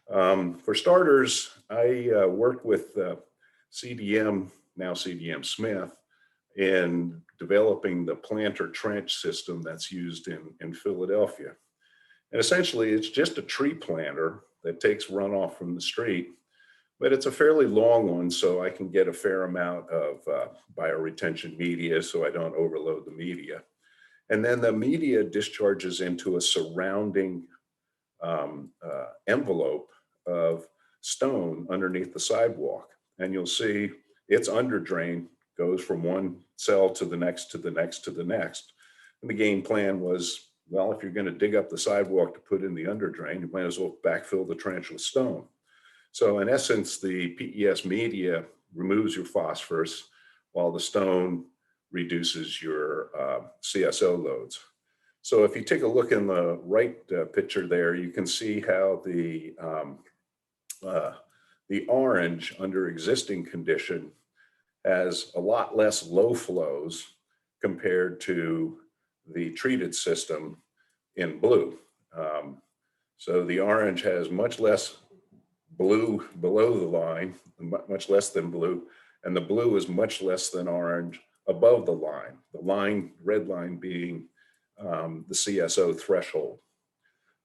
For starters, I worked with CDM, now CDM Smith, in developing the planter trench system that's used in Philadelphia. And essentially, it's just a tree planter that takes runoff from the street, but it's a fairly long one, so I can get a fair amount of bioretention media so I don't overload the media. And then the media discharges into a surrounding envelope of stone underneath the sidewalk. And you'll see its underdrain goes from one cell to the next, to the next, to the next. And the game plan was, well, if you're going to dig up the sidewalk to put in the underdrain, you might as well backfill the trench with stone. So in essence, the PES media removes your phosphorus while the stone reduces your CSO loads. So if you take a look in the right picture there, you can see how the orange under existing condition has a lot less low flows compared to the treated system in blue. So the orange has much less blue below the line, much less than blue, and the blue is much less than orange above the line. The line, red line being the CSO threshold.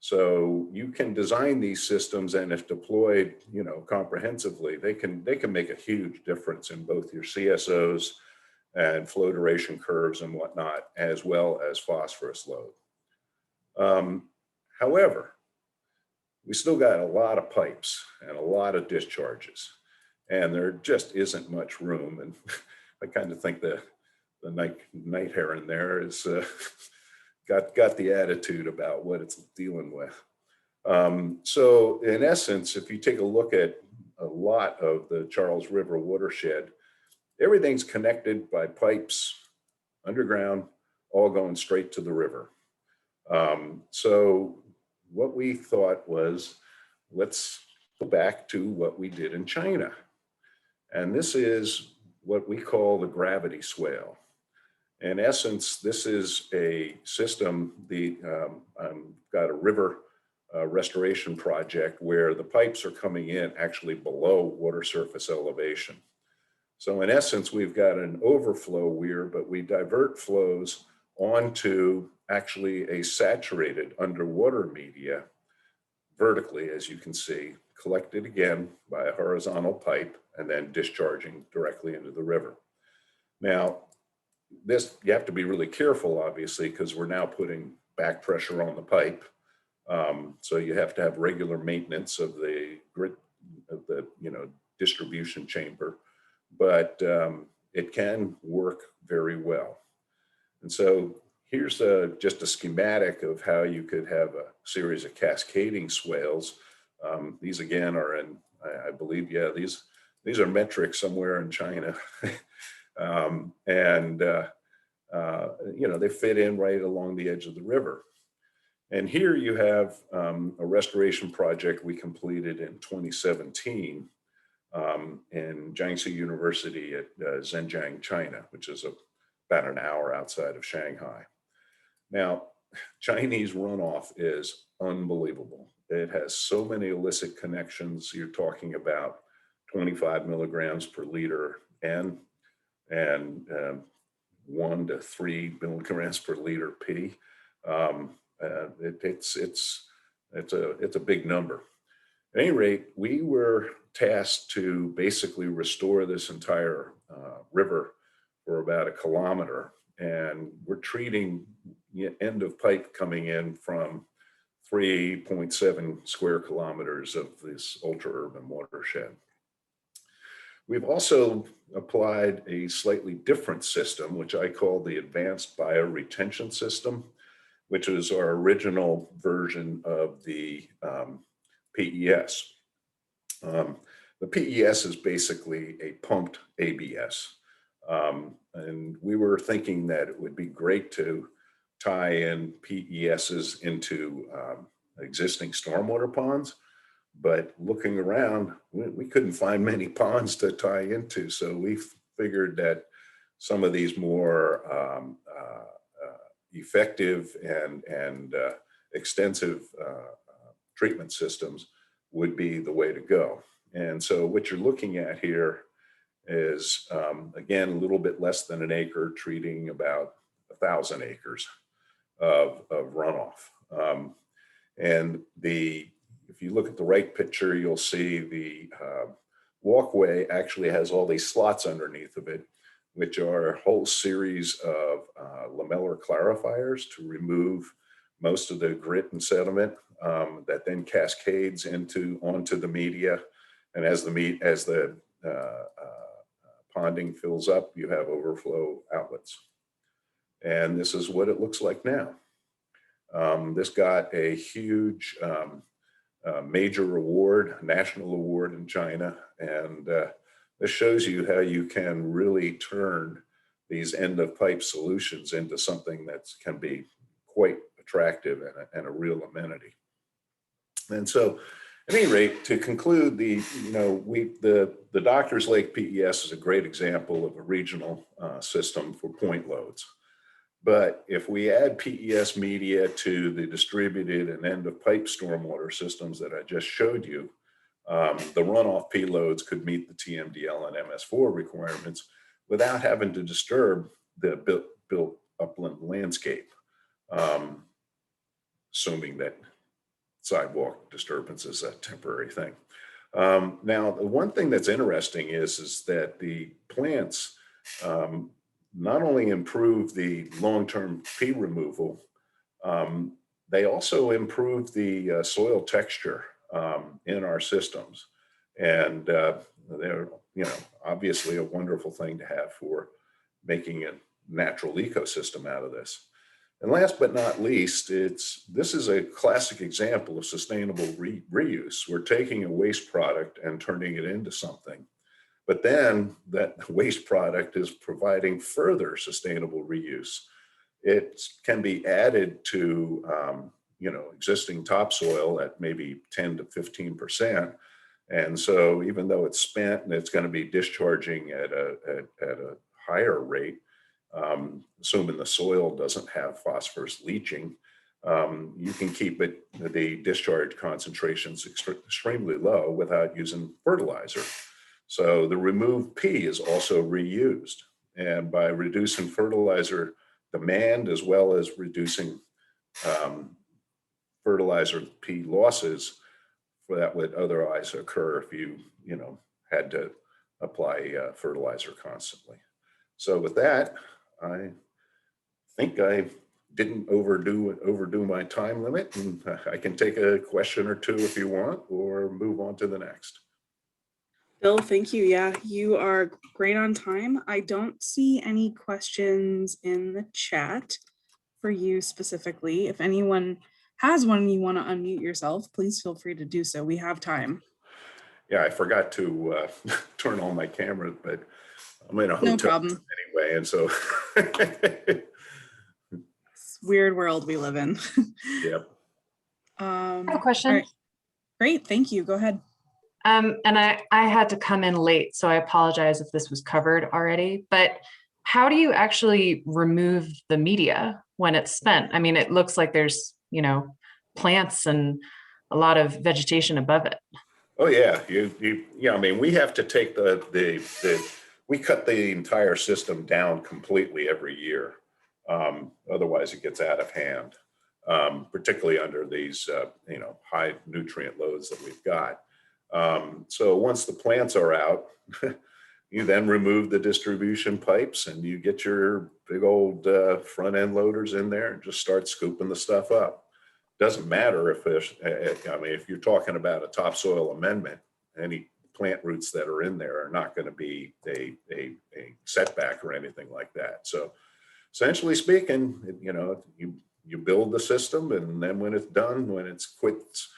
So you can design these systems, and if deployed, you know, comprehensively, they can make a huge difference in both your CSOs and flow duration curves and whatnot, as well as phosphorus load. However, we still got a lot of pipes and a lot of discharges, and there just isn't much room. And I kind of think the night heron there is got the attitude about what it's dealing with. So in essence, if you take a look at a lot of the Charles River Watershed, everything's connected by pipes underground, all going straight to the river. So what we thought was, let's go back to what we did in China. And this is what we call the gravity swale. In essence, this is a system, I've got a river restoration project where the pipes are coming in actually below water surface elevation. So in essence, we've got an overflow weir, but we divert flows onto actually a saturated underwater media vertically, as you can see, collected again by a horizontal pipe and then discharging directly into the river. Now, this, you have to be really careful, obviously, because we're now putting back pressure on the pipe. So you have to have regular maintenance of the grid, of the distribution chamber, but it can work very well. And so here's just a schematic of how you could have a series of cascading swales. These again are in, I believe, yeah, these are metric somewhere in China. They fit in right along the edge of the river. And here you have a restoration project we completed in 2017 in Jiangsu University at Zhenjiang, China, which is about an hour outside of Shanghai. Now, Chinese runoff is unbelievable. It has so many illicit connections. You're talking about 25 milligrams per liter and 1 to 3 milligrams per liter P. It's a big number. At any rate, we were tasked to basically restore this entire river for about 1 kilometer, and we're treating the end of pipe coming in from 3.7 square kilometers of this ultra-urban watershed. We've also applied a slightly different system, which I call the Advanced Bioretention System, which is our original version of the PES. The PES is basically a pumped ABS. And we were thinking that it would be great to tie in PESs into existing stormwater ponds, but looking around, we couldn't find many ponds to tie into. So we figured that some of these more effective and extensive treatment systems would be the way to go. And so what you're looking at here is, again, a little bit less than an acre, treating about 1,000 acres of runoff. And if you look at the right picture, you'll see the walkway actually has all these slots underneath of it, which are a whole series of lamellar clarifiers to remove most of the grit and sediment that then cascades onto the media. And as the ponding fills up, you have overflow outlets. And this is what it looks like now. This got a huge major award, national award in China. And this shows you how you can really turn these end of pipe solutions into something that can be quite attractive and a real amenity. And so, at any rate, to conclude, the Doctors Lake PES is a great example of a regional system for point loads. But if we add PES media to the distributed and end of pipe stormwater systems that I just showed you, the runoff P loads could meet the TMDL and MS4 requirements without having to disturb the built upland landscape, assuming that sidewalk disturbance is a temporary thing. Now, the one thing that's interesting is that the plants not only improve the long-term P removal, they also improve the soil texture in our systems. And they're, obviously a wonderful thing to have for making a natural ecosystem out of this. And last but not least, this is a classic example of sustainable reuse. We're taking a waste product and turning it into something. But then that waste product is providing further sustainable reuse. It can be added to existing topsoil at maybe 10 to 15%. And so even though it's spent and it's going to be discharging at a higher rate, assuming the soil doesn't have phosphorus leaching, you can keep the discharge concentrations extremely low without using fertilizer. So the removed P is also reused. And by reducing fertilizer demand as well as reducing fertilizer P losses, that would otherwise occur if you had to apply fertilizer constantly. So with that, I think I didn't overdo my time limit, and I can take a question or two if you want, or move on to the next. Bill, thank you. Yeah, you are great on time. I don't see any questions in the chat for you specifically. If anyone has one and you want to unmute yourself, please feel free to do so. We have time. Yeah, I forgot to turn on my camera, but I'm in a hotel No problem. anyway, and so It's a weird world we live in. yep. I have a question. All right. Great, thank you. Go ahead. And I had to come in late, so I apologize if this was covered already, but how do you actually remove the media when it's spent? I mean, it looks like there's, plants and a lot of vegetation above it. Oh yeah, yeah. I mean, we have to take we cut the entire system down completely every year. Otherwise, it gets out of hand, particularly under these high nutrient loads that we've got. So once the plants are out, you then remove the distribution pipes and you get your big old front end loaders in there and just start scooping the stuff up. Doesn't matter if you're talking about a topsoil amendment, any plant roots that are in there are not going to be a setback or anything like that. So essentially speaking, you build the system, and then when it's done, when it's quits,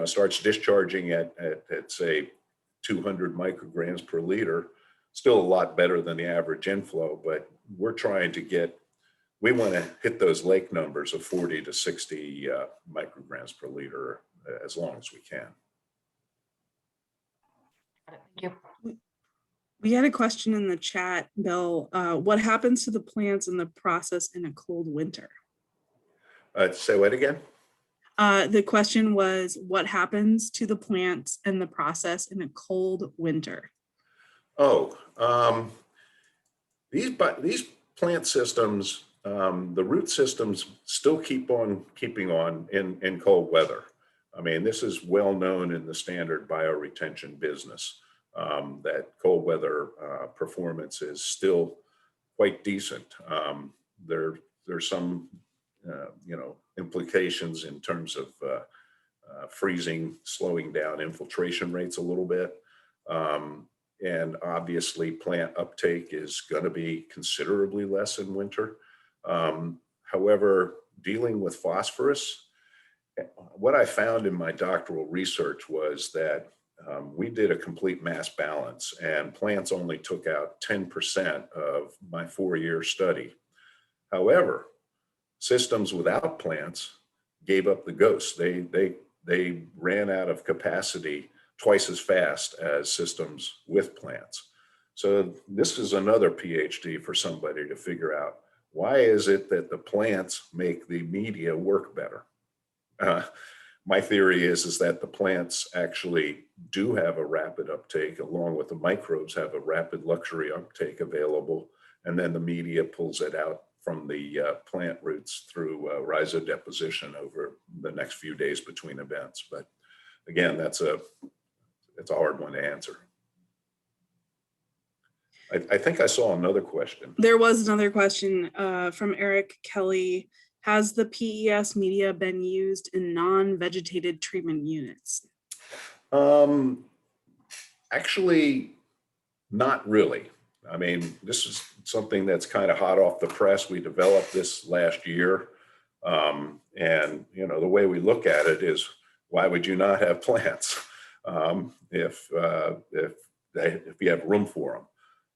starts discharging at say 200 micrograms per liter, still a lot better than the average inflow, but we're trying to we want to hit those lake numbers of 40 to 60 micrograms per liter as long as we can. Thank you. We had a question in the chat, Bill. What happens to the plants in the process in a cold winter? Say what again? The question was, what happens to the plants and the process in a cold winter? Oh, these plant systems, the root systems still keep on keeping on in cold weather. I mean, this is well known in the standard bioretention business, that cold weather performance is still quite decent. There's some implications in terms of freezing, slowing down infiltration rates a little bit. And obviously plant uptake is going to be considerably less in winter. However, dealing with phosphorus, what I found in my doctoral research was that we did a complete mass balance, and plants only took out 10% of my 4-year study. However, systems without plants gave up the ghost. They ran out of capacity twice as fast as systems with plants. So this is another PhD for somebody to figure out, why is it that the plants make the media work better? My theory is that the plants actually do have a rapid uptake, along with the microbes have a rapid luxury uptake available, and then the media pulls it out from the plant roots through rhizodeposition over the next few days between events. But again, it's a hard one to answer. I think I saw another question. There was another question from Eric Kelly. Has the PES media been used in non-vegetated treatment units? Actually, not really. I mean, this is something that's kind of hot off the press. We developed this last year. And, the way we look at it is, why would you not have plants if you have room for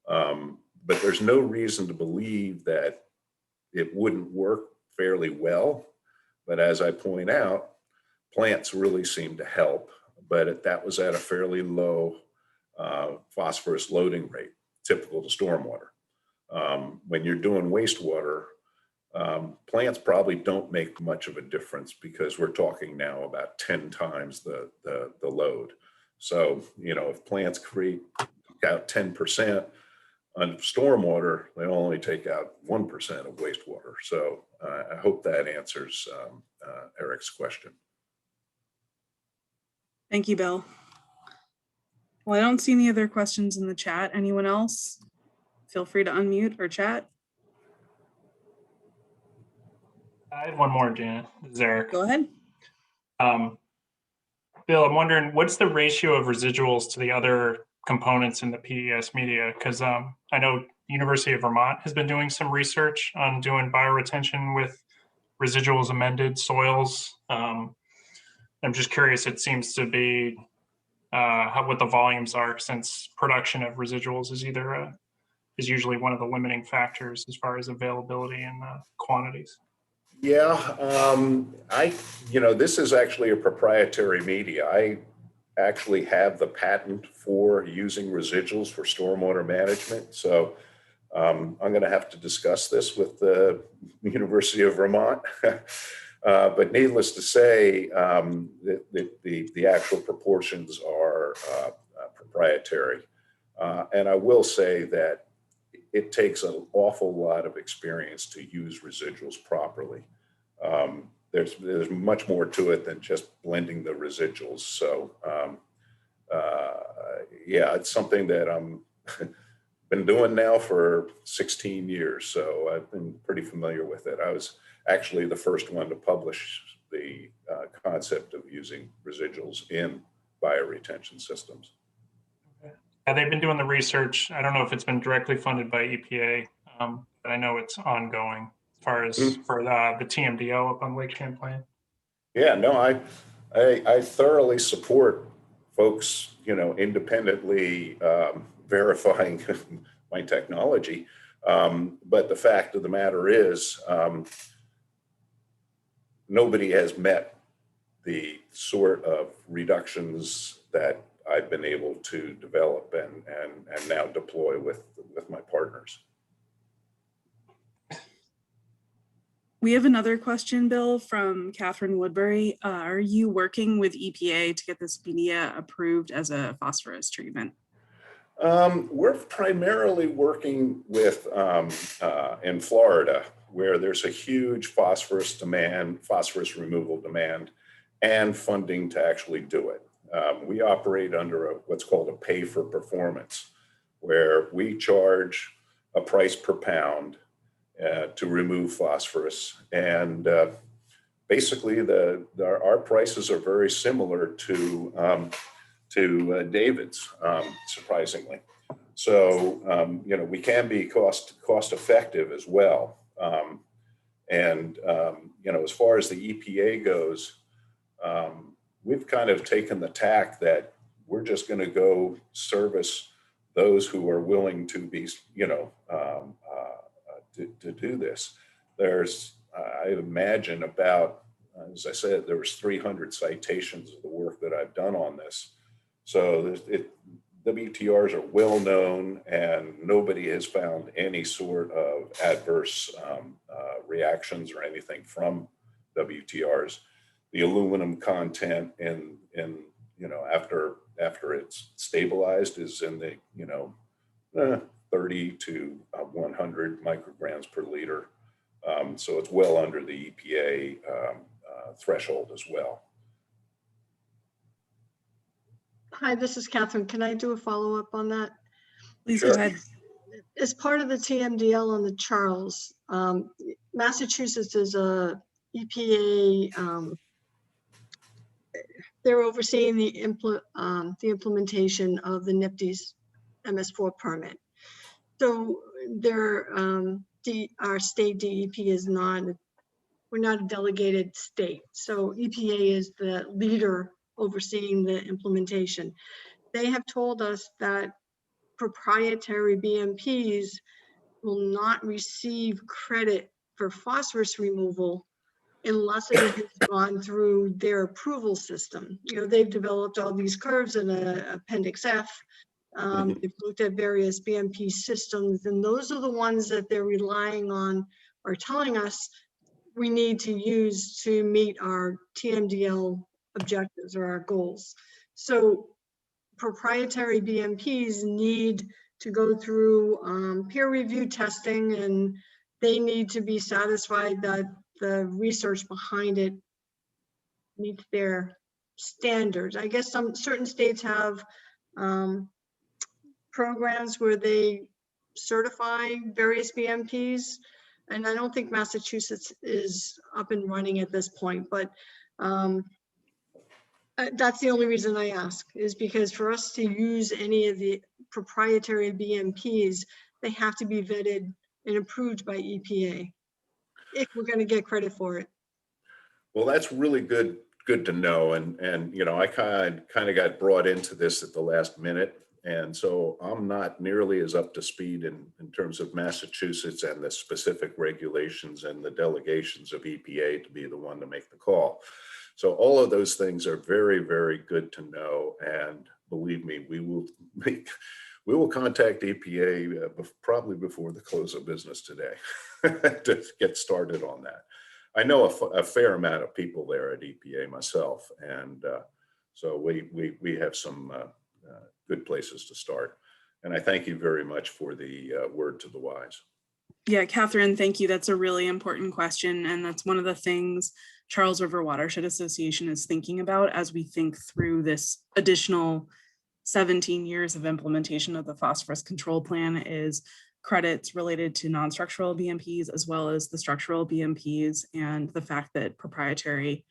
them? But there's no reason to believe that it wouldn't work fairly well. But as I point out, plants really seem to help, but that was at a fairly low phosphorus loading rate, typical to stormwater. When you're doing wastewater, plants probably don't make much of a difference, because we're talking now about 10 times the load. So, if plants take out 10% on stormwater, they only take out 1% of wastewater. So I hope that answers Eric's question. Thank you, Bill. Well, I don't see any other questions in the chat. Anyone else? Feel free to unmute or chat. I have one more, Janet. This is Eric. Go ahead. Bill, I'm wondering, what's the ratio of residuals to the other components in the PES media? Because I know University of Vermont has been doing some research on doing bioretention with residuals amended soils. I'm just curious, it seems to be what the volumes are, since production of residuals is usually one of the limiting factors as far as availability and quantities. Yeah, this is actually a proprietary media. I actually have the patent for using residuals for stormwater management. So I'm going to have to discuss this with the University of Vermont. But needless to say, the actual proportions are proprietary. And I will say that it takes an awful lot of experience to use residuals properly. There's much more to it than just blending the residuals. So yeah, it's something that I'm been doing now for 16 years. So I've been pretty familiar with it. I was actually the first one to publish the concept of using residuals in bioretention systems. they've been doing the research. I don't know if it's been directly funded by EPA, but I know it's ongoing as far as for the TMDL up on Lake Champlain. Yeah, no, I thoroughly support folks, independently verifying my technology. But the fact of the matter is, nobody has met the sort of reductions that I've been able to develop and now deploy with my partners. We have another question, Bill, from Catherine Woodbury. Are you working with EPA to get this media approved as a phosphorus treatment? We're primarily working with in Florida, where there's a huge phosphorus demand, phosphorus removal demand, and funding to actually do it. We operate under what's called a pay for performance, where we charge a price per pound to remove phosphorus. And basically our prices are very similar to David's, surprisingly. So, we can be cost effective as well. As far as the EPA goes, we've kind of taken the tack that we're just going to go service those who are willing to be, to do this. There's, I imagine about, as I said, there was 300 citations of the work that I've done on this. So WTRs are well known, and nobody has found any sort of adverse reactions or anything from WTRs. The aluminum content in after it's stabilized is in the 30 to 100 micrograms per liter. So it's well under the EPA threshold as well. Hi, this is Catherine. Can I do a follow-up on that? Please Sure. go ahead. As part of the TMDL on the Charles, Massachusetts is a EPA, they're overseeing the implementation of the NIPD's MS4 permit. So our state DEP is we're not a delegated state. So EPA is the leader overseeing the implementation. They have told us that proprietary BMPs will not receive credit for phosphorus removal unless it has gone through their approval system. They've developed all these curves in Appendix F. They've looked at various BMP systems, and those are the ones that they're relying on or telling us we need to use to meet our TMDL objectives or our goals. So proprietary BMPs need to go through peer review testing, and they need to be satisfied that the research behind it meets their standards. I guess certain states have programs where they certify various BMPs, and I don't think Massachusetts is up and running at this point, but that's the only reason I ask, is because for us to use any of the proprietary BMPs, they have to be vetted and approved by EPA if we're going to get credit for it. Well, that's really good to know. And I kind of got brought into this at the last minute. And so I'm not nearly as up to speed in terms of Massachusetts and the specific regulations and the delegations of EPA to be the one to make the call. So all of those things are very, very good to know. And believe me, we will contact EPA probably before the close of business today to get started on that. I know a fair amount of people there at EPA myself, and so we have some good places to start. And I thank you very much for the word to the wise. Yeah, Catherine, thank you. That's a really important question. And that's one of the things Charles River Watershed Association is thinking about as we think through this additional 17 years of implementation of the phosphorus control plan, is credits related to non-structural BMPs as well as the structural BMPs, and the fact that proprietary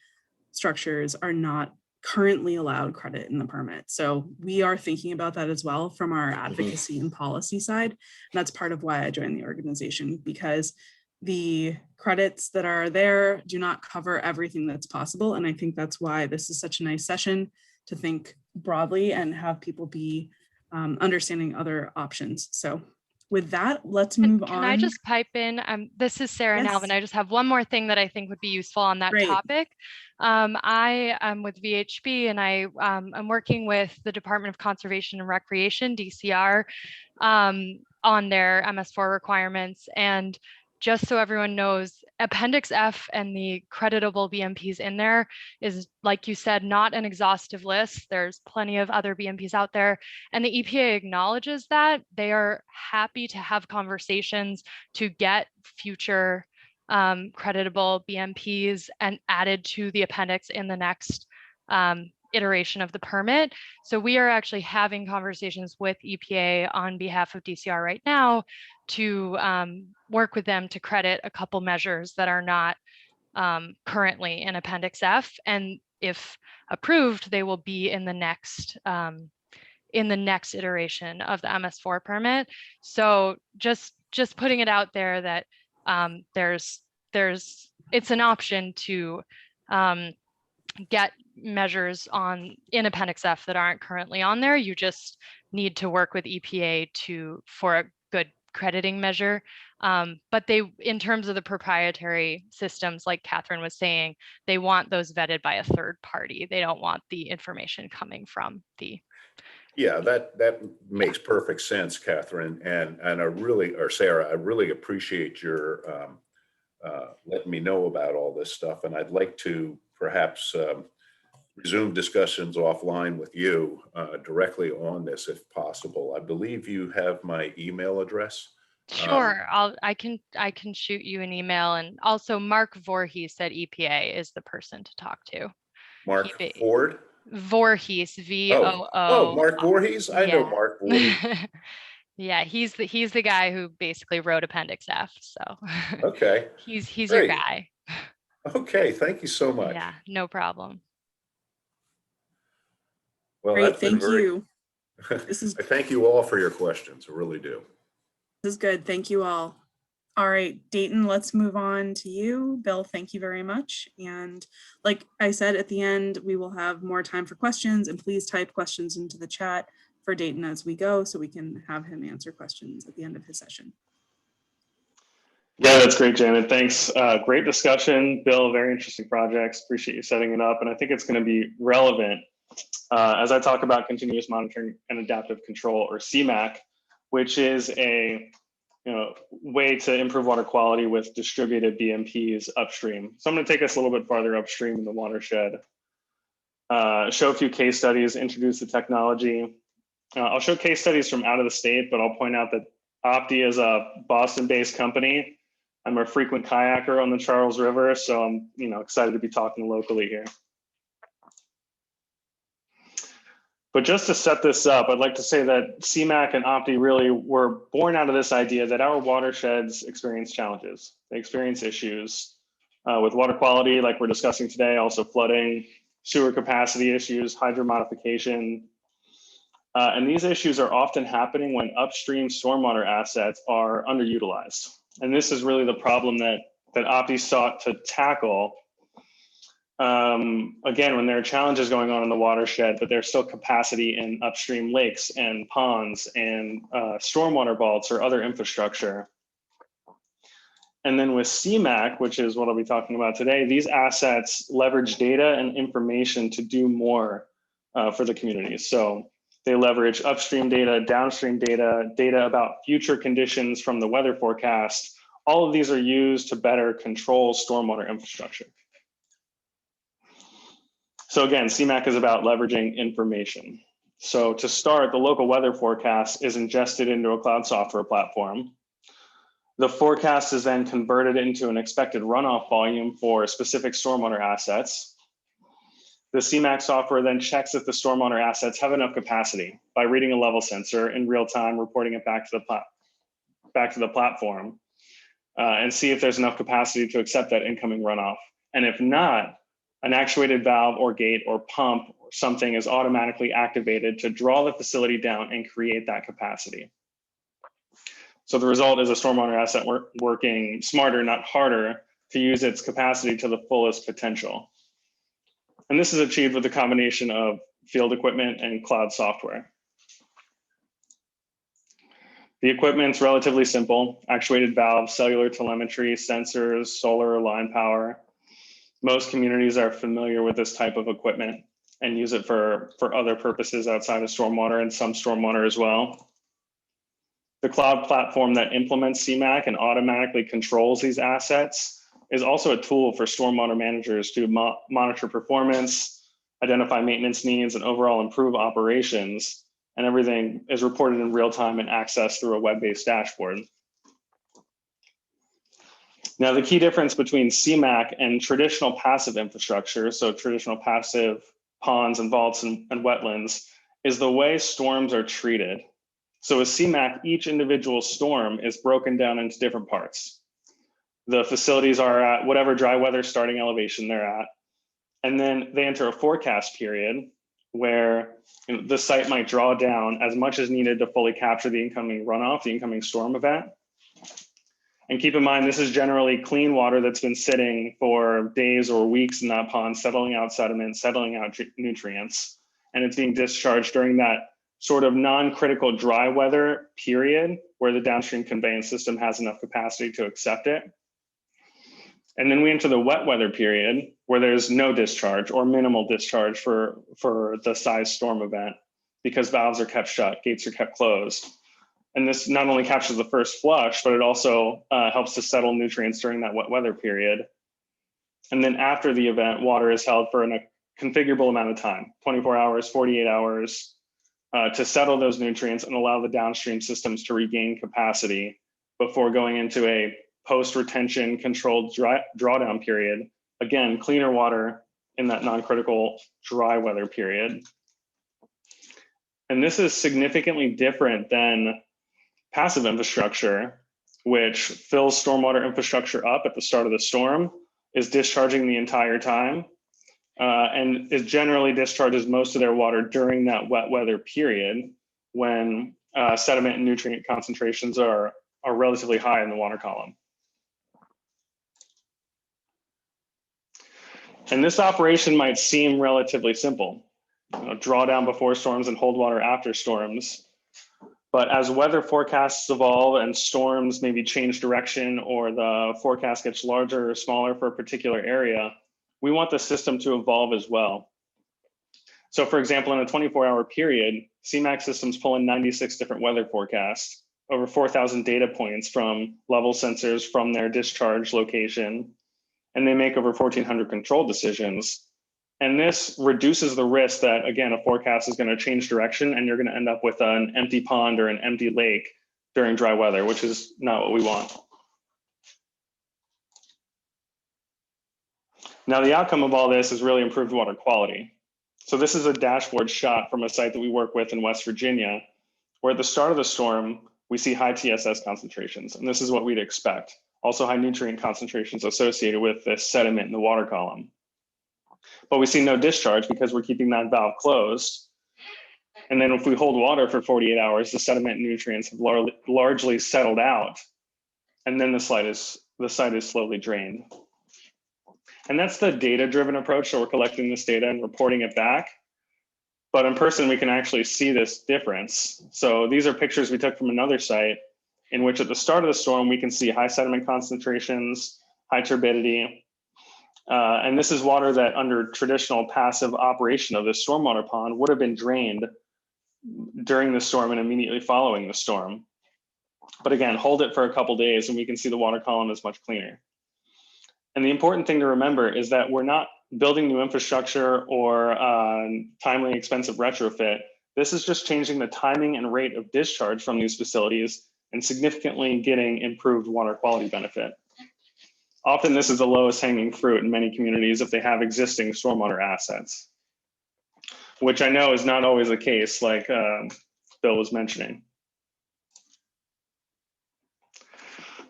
structures are not currently allowed credit in the permit. So we are thinking about that as well from our advocacy and policy side. And that's part of why I joined the organization, because the credits that are there do not cover everything that's possible. And I think that's why this is such a nice session to think broadly and have people be understanding other options. So with that, let's move on. Can I just pipe in? This is Sarah Yes. Nalvin. I just have one more thing that I think would be useful on that Great. topic. I am with VHB, and I'm working with the Department of Conservation and Recreation, DCR, on their MS4 requirements. And just so everyone knows, Appendix F and the creditable BMPs in there is, like you said, not an exhaustive list. There's plenty of other BMPs out there. And the EPA acknowledges that. They are happy to have conversations to get future creditable BMPs and added to the appendix in the next iteration of the permit. So we are actually having conversations with EPA on behalf of DCR right now to work with them to credit a couple measures that are not currently in Appendix F. And if approved, they will be in the next iteration of the MS4 permit. So just putting it out there that it's an option to get measures in Appendix F that aren't currently on there. You just need to work with EPA for a good crediting measure. But in terms of the proprietary systems, like Catherine was saying, they want those vetted by a third party. They don't want the information coming from the. Yeah, that makes perfect sense, Catherine. And I really, or Sarah, I really appreciate your letting me know about all this stuff. And I'd like to perhaps resume discussions offline with you directly on this if possible. I believe you have my email address. Sure, I can shoot you an email, and also Mark Voorhees at EPA is the person to talk to. Mark Ford? Voorhees, VOO. Oh, Mark Voorhees? I know Mark Voorhees. Yeah, he's the guy who basically wrote Appendix F. So okay, he's great. your guy. Okay, thank you so much. Yeah, no problem. Well, Great, thank you. This is I thank you all for your questions. I really do. This is good. Thank you all. All right, Dayton, let's move on to you. Bill, thank you very much. And like I said, at the end, we will have more time for questions, and please type questions into the chat for Dayton as we go so we can have him answer questions at the end of his session. Yeah, that's great, Janet. Thanks. Great discussion, Bill. Very interesting projects. Appreciate you setting it up. And I think it's going to be relevant as I talk about continuous monitoring and adaptive control, or CMAC, which is a way to improve water quality with distributed BMPs upstream. So I'm going to take us a little bit farther upstream in the watershed, show a few case studies, introduce the technology. I'll show case studies from out of the state, but I'll point out that Opti is a Boston-based company. I'm a frequent kayaker on the Charles River, so I'm excited to be talking locally here. But just to set this up, I'd like to say that CMAC and Opti really were born out of this idea that our watersheds experience challenges. They experience issues with water quality, like we're discussing today, also flooding, sewer capacity issues, hydromodification. And these issues are often happening when upstream stormwater assets are underutilized. And this is really the problem that Opti sought to tackle. Again, when there are challenges going on in the watershed, but there's still capacity in upstream lakes and ponds and stormwater vaults or other infrastructure. And then with CMAC, which is what I'll be talking about today, these assets leverage data and information to do more for the community. So they leverage upstream data, downstream data, data about future conditions from the weather forecast. All of these are used to better control stormwater infrastructure. So again, CMAC is about leveraging information. So to start, the local weather forecast is ingested into a cloud software platform. The forecast is then converted into an expected runoff volume for specific stormwater assets. The CMAC software then checks if the stormwater assets have enough capacity by reading a level sensor in real time, reporting it back to the platform, and see if there's enough capacity to accept that incoming runoff. And if not, an actuated valve or gate or pump or something is automatically activated to draw the facility down and create that capacity. So the result is a stormwater asset working smarter, not harder, to use its capacity to the fullest potential. And this is achieved with a combination of field equipment and cloud software. The equipment's relatively simple: actuated valves, cellular telemetry, sensors, solar, line power. Most communities are familiar with this type of equipment and use it for other purposes outside of stormwater, and some stormwater as well. The cloud platform that implements CMAC and automatically controls these assets is also a tool for stormwater managers to monitor performance, identify maintenance needs, and overall improve operations. And everything is reported in real time and accessed through a web-based dashboard. Now, the key difference between CMAC and traditional passive infrastructure, so traditional passive ponds and vaults and wetlands, is the way storms are treated. So with CMAC, each individual storm is broken down into different parts. The facilities are at whatever dry weather starting elevation they're at. And then they enter a forecast period where the site might draw down as much as needed to fully capture the incoming runoff, the incoming storm event. And keep in mind, this is generally clean water that's been sitting for days or weeks in that pond, settling out sediment, settling out nutrients, and it's being discharged during that sort of non-critical dry weather period where the downstream conveyance system has enough capacity to accept it. And then we enter the wet weather period where there's no discharge or minimal discharge for the size storm event because valves are kept shut, gates are kept closed. And this not only captures the first flush, but it also helps to settle nutrients during that wet weather period. And then after the event, water is held for a configurable amount of time, 24 hours, 48 hours, to settle those nutrients and allow the downstream systems to regain capacity before going into a post-retention controlled drawdown period. Again, cleaner water in that non-critical dry weather period. And this is significantly different than passive infrastructure, which fills stormwater infrastructure up at the start of the storm, is discharging the entire time, and it generally discharges most of their water during that wet weather period when sediment and nutrient concentrations are relatively high in the water column. And this operation might seem relatively simple, draw down before storms and hold water after storms. But as weather forecasts evolve and storms maybe change direction or the forecast gets larger or smaller for a particular area, we want the system to evolve as well. So for example, in a 24-hour period, CMAC systems pull in 96 different weather forecasts, over 4,000 data points from level sensors from their discharge location, and they make over 1,400 control decisions. And this reduces the risk that, again, a forecast is going to change direction and you're going to end up with an empty pond or an empty lake during dry weather, which is not what we want. Now, the outcome of all this is really improved water quality. So this is a dashboard shot from a site that we work with in West Virginia, where at the start of the storm, we see high TSS concentrations, and this is what we'd expect. Also high nutrient concentrations associated with this sediment in the water column. But we see no discharge because we're keeping that valve closed. And then if we hold water for 48 hours, the sediment and nutrients have largely settled out. And then the site is slowly drained. And that's the data-driven approach. So we're collecting this data and reporting it back. But in person, we can actually see this difference. So these are pictures we took from another site in which at the start of the storm, we can see high sediment concentrations, high turbidity. And this is water that under traditional passive operation of this stormwater pond would have been drained during the storm and immediately following the storm. But again, hold it for a couple days and we can see the water column is much cleaner. And the important thing to remember is that we're not building new infrastructure or timely expensive retrofit. This is just changing the timing and rate of discharge from these facilities and significantly getting improved water quality benefit. Often this is the lowest hanging fruit in many communities if they have existing stormwater assets, which I know is not always the case, like Bill was mentioning.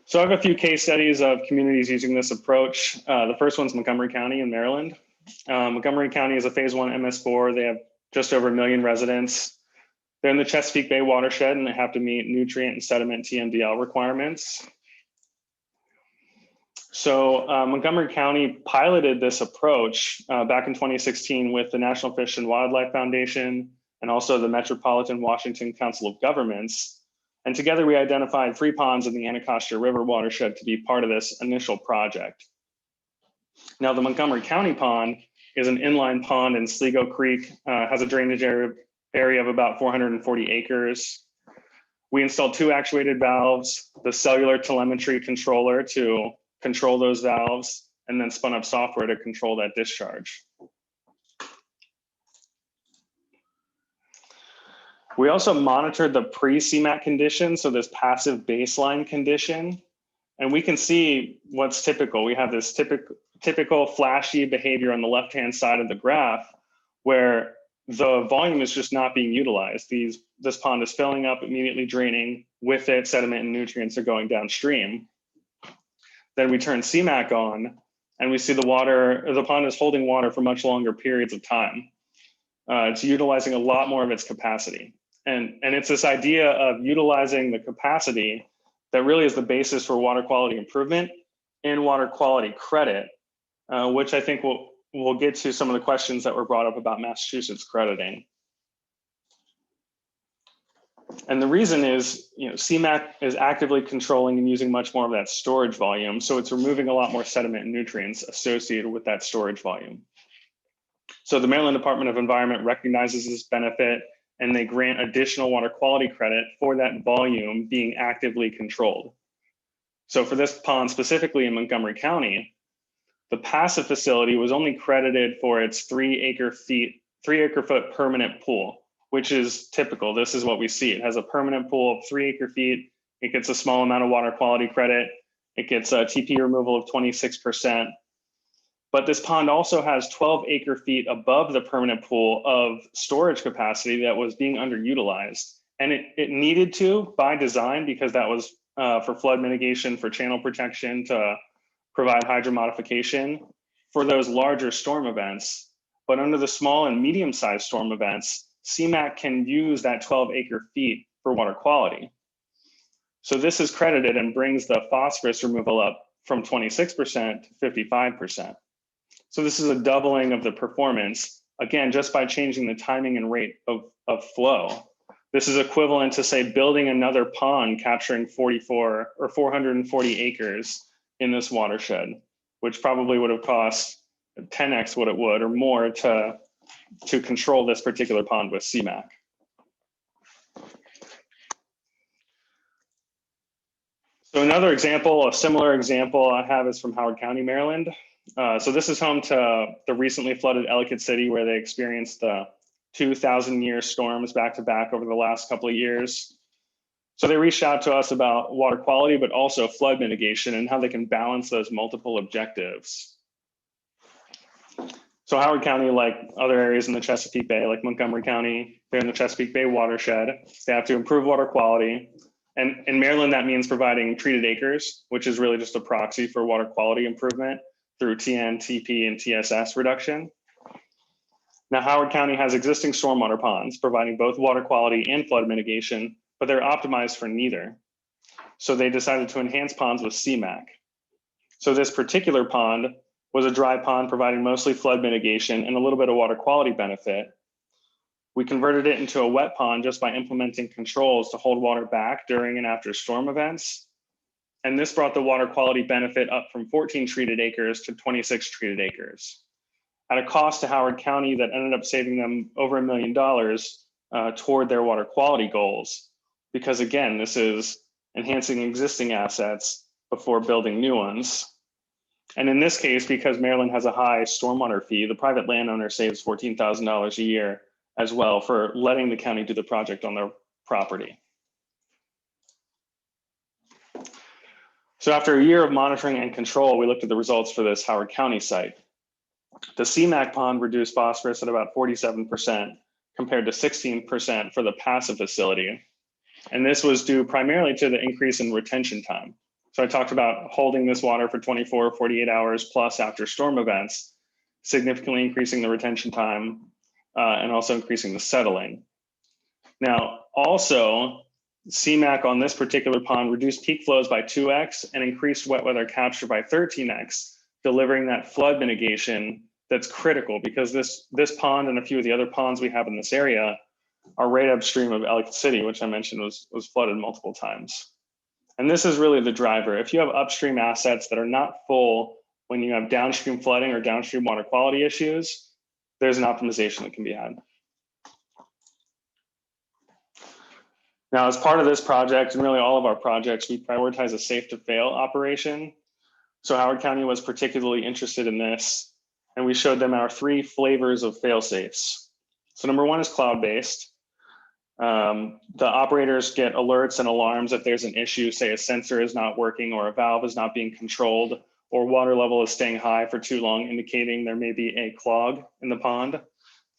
So I have a few case studies of communities using this approach. The first one's Montgomery County in Maryland. Montgomery County is a phase 1 MS4. They have just over 1 million residents. They're in the Chesapeake Bay watershed and they have to meet nutrient and sediment TMDL requirements. So Montgomery County piloted this approach back in 2016 with the National Fish and Wildlife Foundation and also the Metropolitan Washington Council of Governments. And together we identified 3 ponds in the Anacostia River watershed to be part of this initial project. Now the Montgomery County pond is an inline pond in Sligo Creek, has a drainage area of about 440 acres. We installed 2 actuated valves, the cellular telemetry controller to control those valves, and then spun up software to control that discharge. We also monitored the pre-CMAC condition, so this passive baseline condition, and we can see what's typical. We have this typical flashy behavior on the left-hand side of the graph where the volume is just not being utilized. This pond is filling up, immediately draining. With it, sediment and nutrients are going downstream. Then we turn CMAC on and we see the pond is holding water for much longer periods of time. It's utilizing a lot more of its capacity. And it's this idea of utilizing the capacity that really is the basis for water quality improvement and water quality credit, which I think we'll get to some of the questions that were brought up about Massachusetts crediting. And the reason is, CMAC is actively controlling and using much more of that storage volume. So it's removing a lot more sediment and nutrients associated with that storage volume. So the Maryland Department of Environment recognizes this benefit and they grant additional water quality credit for that volume being actively controlled. So for this pond specifically in Montgomery County, the passive facility was only credited for its 3 acre foot permanent pool, which is typical. This is what we see. It has a permanent pool of 3 acre feet. It gets a small amount of water quality credit. It gets a TP removal of 26%. But this pond also has 12 acre feet above the permanent pool of storage capacity that was being underutilized. And it needed to by design, because that was for flood mitigation, for channel protection, to provide hydromodification for those larger storm events. But under the small and medium-sized storm events, CMAC can use that 12 acre feet for water quality. So this is credited and brings the phosphorus removal up from 26% to 55%. So this is a doubling of the performance, again, just by changing the timing and rate of flow. This is equivalent to, say, building another pond capturing 44 or 440 acres in this watershed, which probably would have cost 10x what it would or more to control this particular pond with CMAC. So another example, a similar example I have is from Howard County, Maryland. So this is home to the recently flooded Ellicott City, where they experienced 2,000-year storms back to back over the last couple of years. So they reached out to us about water quality, but also flood mitigation and how they can balance those multiple objectives. So Howard County, like other areas in the Chesapeake Bay, like Montgomery County, they're in the Chesapeake Bay watershed. They have to improve water quality. And in Maryland, that means providing treated acres, which is really just a proxy for water quality improvement through TN, TP, and TSS reduction. Now, Howard County has existing stormwater ponds providing both water quality and flood mitigation, but they're optimized for neither. So they decided to enhance ponds with CMAC. So this particular pond was a dry pond providing mostly flood mitigation and a little bit of water quality benefit. We converted it into a wet pond just by implementing controls to hold water back during and after storm events. And this brought the water quality benefit up from 14 treated acres to 26 treated acres at a cost to Howard County that ended up saving them over $1 million toward their water quality goals. Because again, this is enhancing existing assets before building new ones. And in this case, because Maryland has a high stormwater fee, the private landowner saves $14,000 a year as well for letting the county do the project on their property. So after a year of monitoring and control, we looked at the results for this Howard County site. The CMAC pond reduced phosphorus at about 47% compared to 16% for the passive facility. And this was due primarily to the increase in retention time. So I talked about holding this water for 24, 48 hours plus after storm events. significantly increasing the retention time and also increasing the settling. Now, also, CMAC on this particular pond reduced peak flows by 2x and increased wet weather capture by 13x, delivering that flood mitigation that's critical, because this pond and a few of the other ponds we have in this area are right upstream of Ellicott City, which I mentioned was flooded multiple times. And this is really the driver. If you have upstream assets that are not full when you have downstream flooding or downstream water quality issues, there's an optimization that can be had. Now, as part of this project, and really all of our projects, we prioritize a safe to fail operation. So Howard County was particularly interested in this, and we showed them our 3 flavors of fail safes. So number 1 is cloud-based. The operators get alerts and alarms if there's an issue, say a sensor is not working or a valve is not being controlled or water level is staying high for too long, indicating there may be a clog in the pond.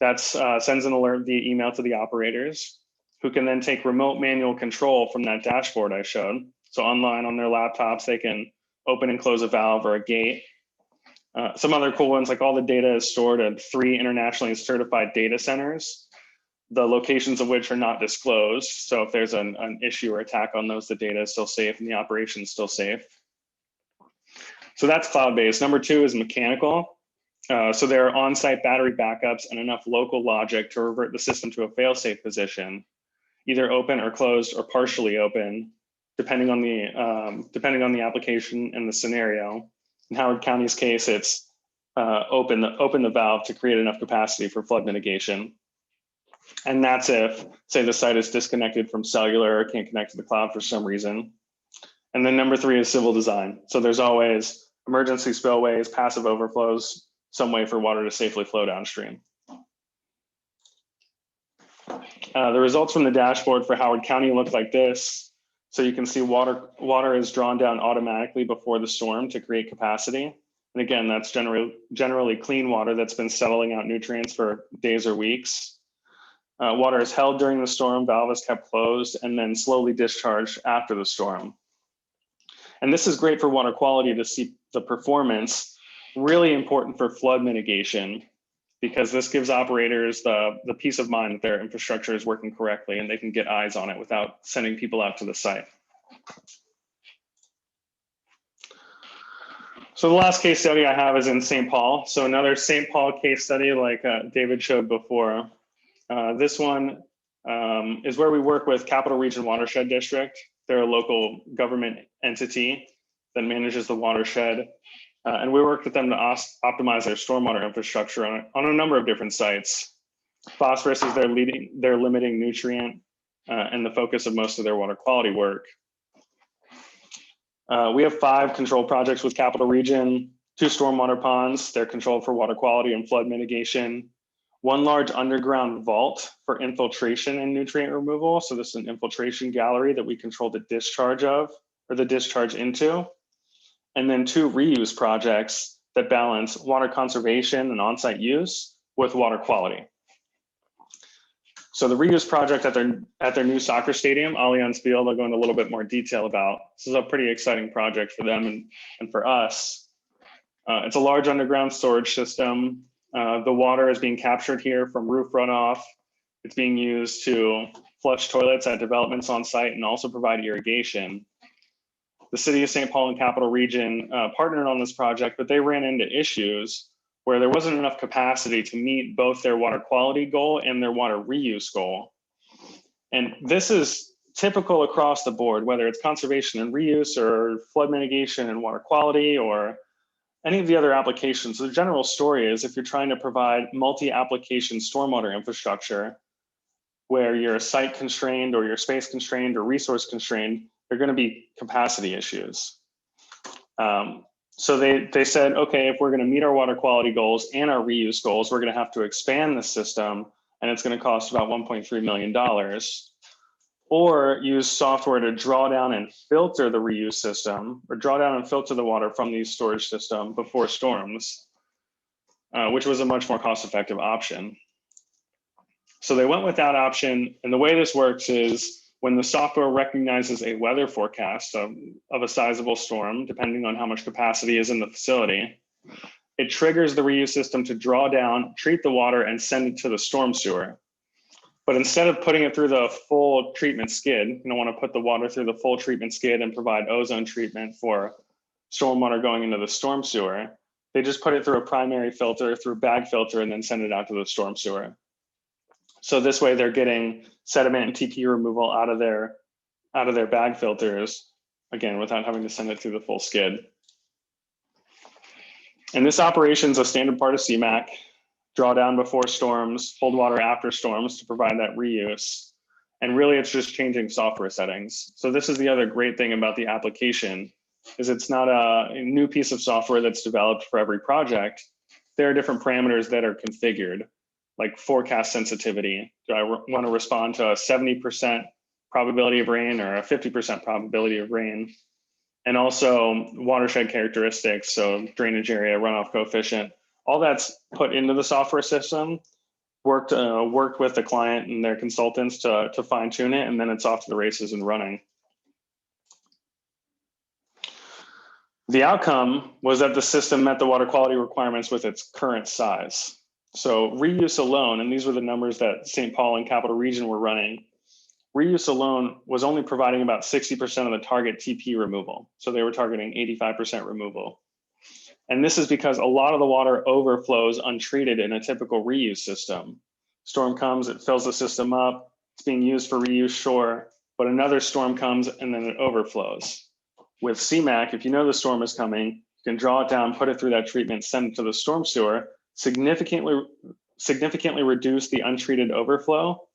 That sends an alert via email to the operators, who can then take remote manual control from that dashboard I showed. So online on their laptops, they can open and close a valve or a gate. Some other cool ones, like all the data is stored at 3 internationally certified data centers, the locations of which are not disclosed. So if there's an issue or attack on those, the data is still safe and the operation is still safe. So that's cloud-based. Number 2 is mechanical. So there are on-site battery backups and enough local logic to revert the system to a fail-safe position, either open or closed or partially open, depending on the application and the scenario. In Howard County's case, it's open the valve to create enough capacity for flood mitigation. And that's if, say, the site is disconnected from cellular or can't connect to the cloud for some reason. And then number 3 is civil design. So there's always emergency spillways, passive overflows, some way for water to safely flow downstream. The results from the dashboard for Howard County look like this. So you can see water is drawn down automatically before the storm to create capacity. And again, that's generally clean water that's been settling out nutrients for days or weeks. Water is held during the storm, valve is kept closed, and then slowly discharged after the storm. And this is great for water quality to see the performance, really important for flood mitigation, because this gives operators the peace of mind that their infrastructure is working correctly and they can get eyes on it without sending people out to the site. So the last case study I have is in St. Paul. So another St. Paul case study like David showed before. This one is where we work with Capital Region Watershed District. They're a local government entity that manages the watershed. And we worked with them to optimize their stormwater infrastructure on a number of different sites. Phosphorus is their limiting nutrient and the focus of most of their water quality work. We have 5 control projects with Capital Region, 2 stormwater ponds. They're controlled for water quality and flood mitigation. 1 large underground vault for infiltration and nutrient removal. So this is an infiltration gallery that we control the discharge of, or the discharge into. And then 2 reuse projects that balance water conservation and on-site use with water quality. So the reuse project at their new soccer stadium, Allianz Field, I'll go into a little bit more detail about. This is a pretty exciting project for them and for us. It's a large underground storage system. The water is being captured here from roof runoff. It's being used to flush toilets at developments on site and also provide irrigation. The city of St. Paul and Capital Region partnered on this project, but they ran into issues where there wasn't enough capacity to meet both their water quality goal and their water reuse goal. And this is typical across the board, whether it's conservation and reuse or flood mitigation and water quality or any of the other applications. The general story is if you're trying to provide multi-application stormwater infrastructure where you're site constrained or you're space constrained or resource constrained, there are going to be capacity issues. So they said, okay, if we're going to meet our water quality goals and our reuse goals, we're going to have to expand the system, and it's going to cost about $1.3 million. Or use software to draw down and filter the reuse system, or draw down and filter the water from these storage system before storms, which was a much more cost-effective option. So they went with that option, and the way this works is when the software recognizes a weather forecast of a sizable storm, depending on how much capacity is in the facility, it triggers the reuse system to draw down, treat the water, and send it to the storm sewer. But instead of putting it through the full treatment skid, you don't want to put the water through the full treatment skid and provide ozone treatment for stormwater going into the storm sewer. They just put it through a primary filter, through bag filter, and then send it out to the storm sewer. So this way they're getting sediment and TP removal out of their bag filters, again, without having to send it through the full skid. And this operation is a standard part of CMAC, drawdown before storms, hold water after storms to provide that reuse. And really it's just changing software settings. So this is the other great thing about the application, is it's not a new piece of software that's developed for every project. There are different parameters that are configured, like forecast sensitivity. Do I want to respond to a 70% probability of rain or a 50% probability of rain? And also watershed characteristics, so drainage area, runoff coefficient, all that's put into the software system, worked with the client and their consultants to fine tune it, and then it's off to the races and running. The outcome was that the system met the water quality requirements with its current size. So reuse alone, and these were the numbers that St. Paul and Capital Region were running, reuse alone was only providing about 60% of the target TP removal. So they were targeting 85% removal. And this is because a lot of the water overflows untreated in a typical reuse system. Storm comes, it fills the system up, it's being used for reuse, sure, but another storm comes and then it overflows. With CMAC, if you know the storm is coming, you can draw it down, put it through that treatment, send it to the storm sewer, significantly reduce the untreated overflow.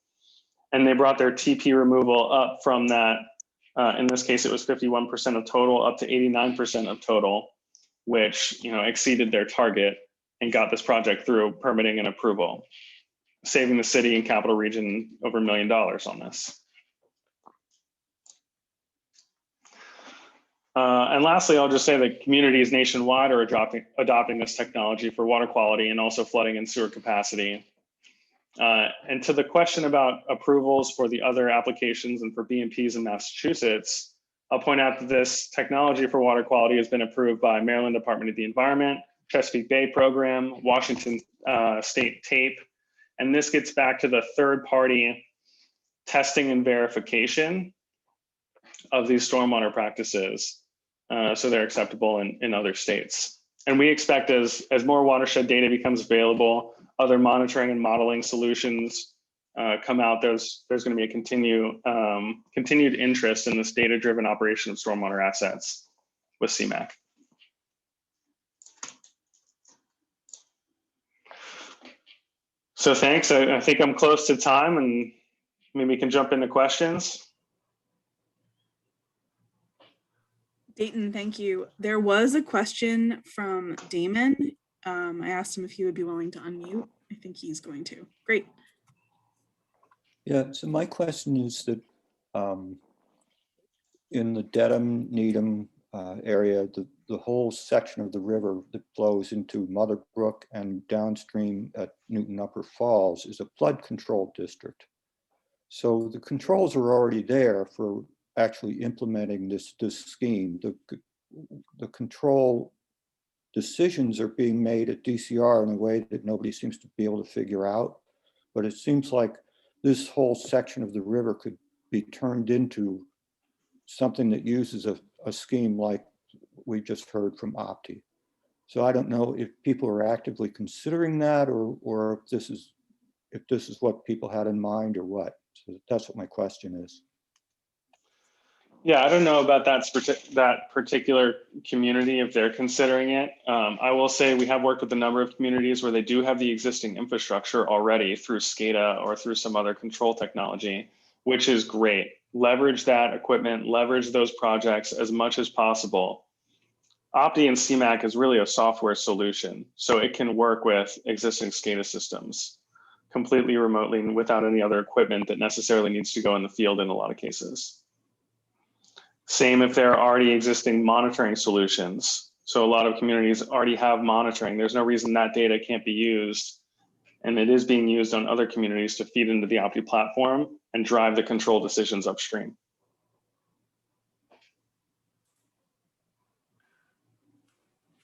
And they brought their TP removal up from that, in this case, it was 51% of total up to 89% of total, which exceeded their target and got this project through permitting and approval, saving the city and Capital Region over $1 million on this. And lastly, I'll just say that communities nationwide are adopting this technology for water quality and also flooding and sewer capacity. And to the question about approvals for the other applications and for BMPs in Massachusetts, I'll point out that this technology for water quality has been approved by Maryland Department of the Environment, Chesapeake Bay Program, Washington State TAPE, and this gets back to the third-party testing and verification of these stormwater practices, so they're acceptable in other states. And we expect as more watershed data becomes available, other monitoring and modeling solutions come out, there's going to be a continued interest in this data-driven operation of stormwater assets with CMAC. So thanks. I think I'm close to time, and maybe we can jump into questions. Dayton, thank you. There was a question from Damon. I asked him if he would be willing to unmute. I think he's going to. Great. Yeah, so my question is that in the Dedham, Needham area, the whole section of the river that flows into Mother Brook and downstream at Newton Upper Falls is a flood control district. So the controls are already there for actually implementing this scheme. The control decisions are being made at DCR in a way that nobody seems to be able to figure out. But it seems like this whole section of the river could be turned into something that uses a scheme like we just heard from Opti. So I don't know if people are actively considering that, or if this is what people had in mind or what. So that's what my question is. Yeah, I don't know about that particular community if they're considering it. I will say we have worked with a number of communities where they do have the existing infrastructure already through SCADA or through some other control technology, which is great. Leverage that equipment, leverage those projects as much as possible. Opti and CMAC is really a software solution, so it can work with existing SCADA systems completely remotely and without any other equipment that necessarily needs to go in the field in a lot of cases. Same if there are already existing monitoring solutions. So a lot of communities already have monitoring. There's no reason that data can't be used. And it is being used on other communities to feed into the Opti platform and drive the control decisions upstream.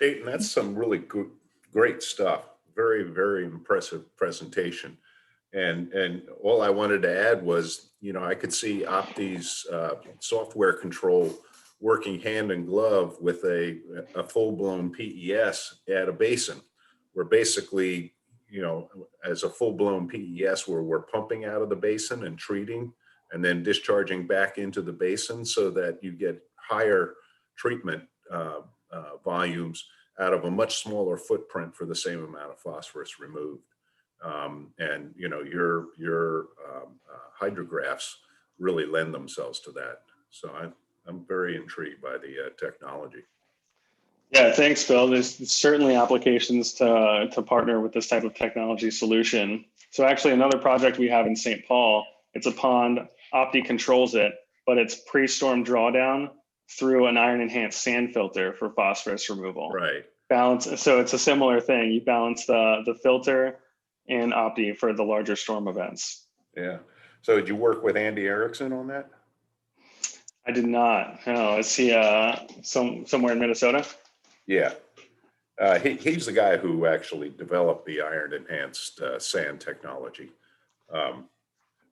Dayton, that's some really Great stuff. Very, very impressive presentation. And all I wanted to add was, you know, I could see Opti's software control working hand in glove with a full-blown PES at a basin, where basically, you know, as a full-blown PES where we're pumping out of the basin and treating and then discharging back into the basin so that you get higher treatment volumes out of a much smaller footprint for the same amount of phosphorus removed. And you know, your hydrographs really lend themselves to that. So I'm very intrigued by the technology. Yeah, thanks, Bill. There's certainly applications to partner with this type of technology solution. So actually another project we have in St. Paul, it's a pond, Opti controls it, but it's pre-storm drawdown through an iron enhanced sand filter for phosphorus removal. Right. So it's a similar thing. You balance the filter and Opti for the larger storm events. Yeah. So did you work with Andy Erickson on that? I did not. No, is he somewhere in Minnesota? Yeah. He's the guy who actually developed the iron enhanced sand technology,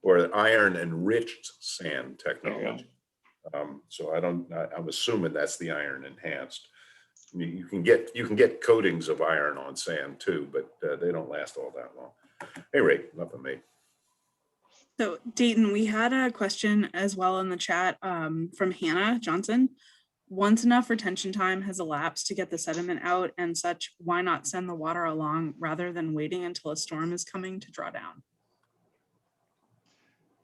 or iron enriched sand technology. So I'm assuming that's the iron enhanced. I mean, you can get coatings of iron on sand too, but they don't last all that long. Anyway, enough of me. So Dayton, we had a question as well in the chat from Hannah Johnson. Once enough retention time has elapsed to get the sediment out and such, why not send the water along rather than waiting until a storm is coming to draw down?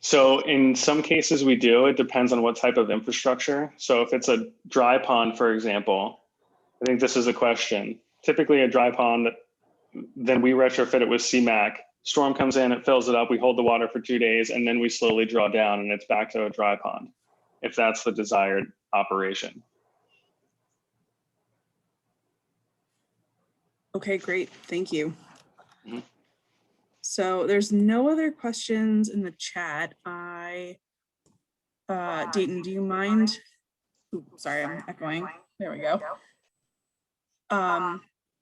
So in some cases we do. It depends on what type of infrastructure. So if it's a dry pond, for example, I think this is a question. Typically a dry pond, then we retrofit it with CMAC. Storm comes in, it fills it up, we hold the water for 2 days, and then we slowly draw down and it's back to a dry pond, if that's the desired operation. Okay, great. Thank you. Mhm. So there's no other questions in the chat. Dayton, do you mind? Oops, sorry, I'm echoing. There we go.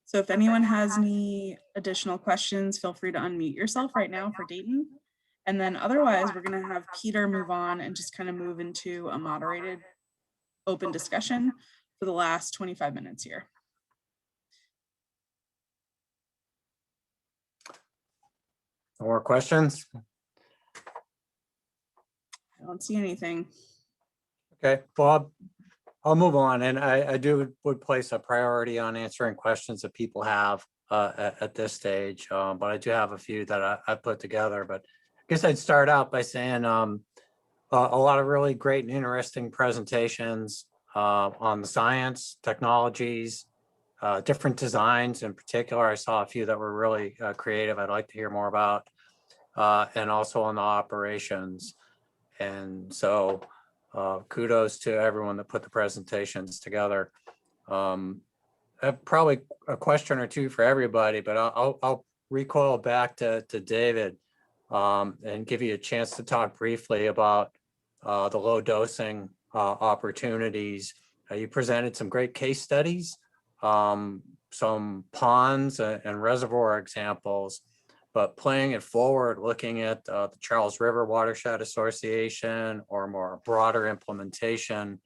So if anyone has any additional questions, feel free to unmute yourself right now for Dayton. And then otherwise, we're going to have Peter move on and just kind of move into a moderated open discussion for the last 25 minutes here. More questions? I don't see anything. Okay, Bob, I'll move on, and I would place a priority on answering questions that people have at this stage, but I do have a few that I put together. But I guess I'd start out by saying a lot of really great and interesting presentations on the science, technologies, different designs. In particular, I saw a few that were really creative. I'd like to hear more about, and also on the operations. And so kudos to everyone that put the presentations together. Probably a question or two for everybody, but I'll recoil back to David and give you a chance to talk briefly about the low dosing opportunities. You presented some great case studies, some ponds and reservoir examples, but playing it forward, looking at the Charles River Watershed Association or more broader implementation,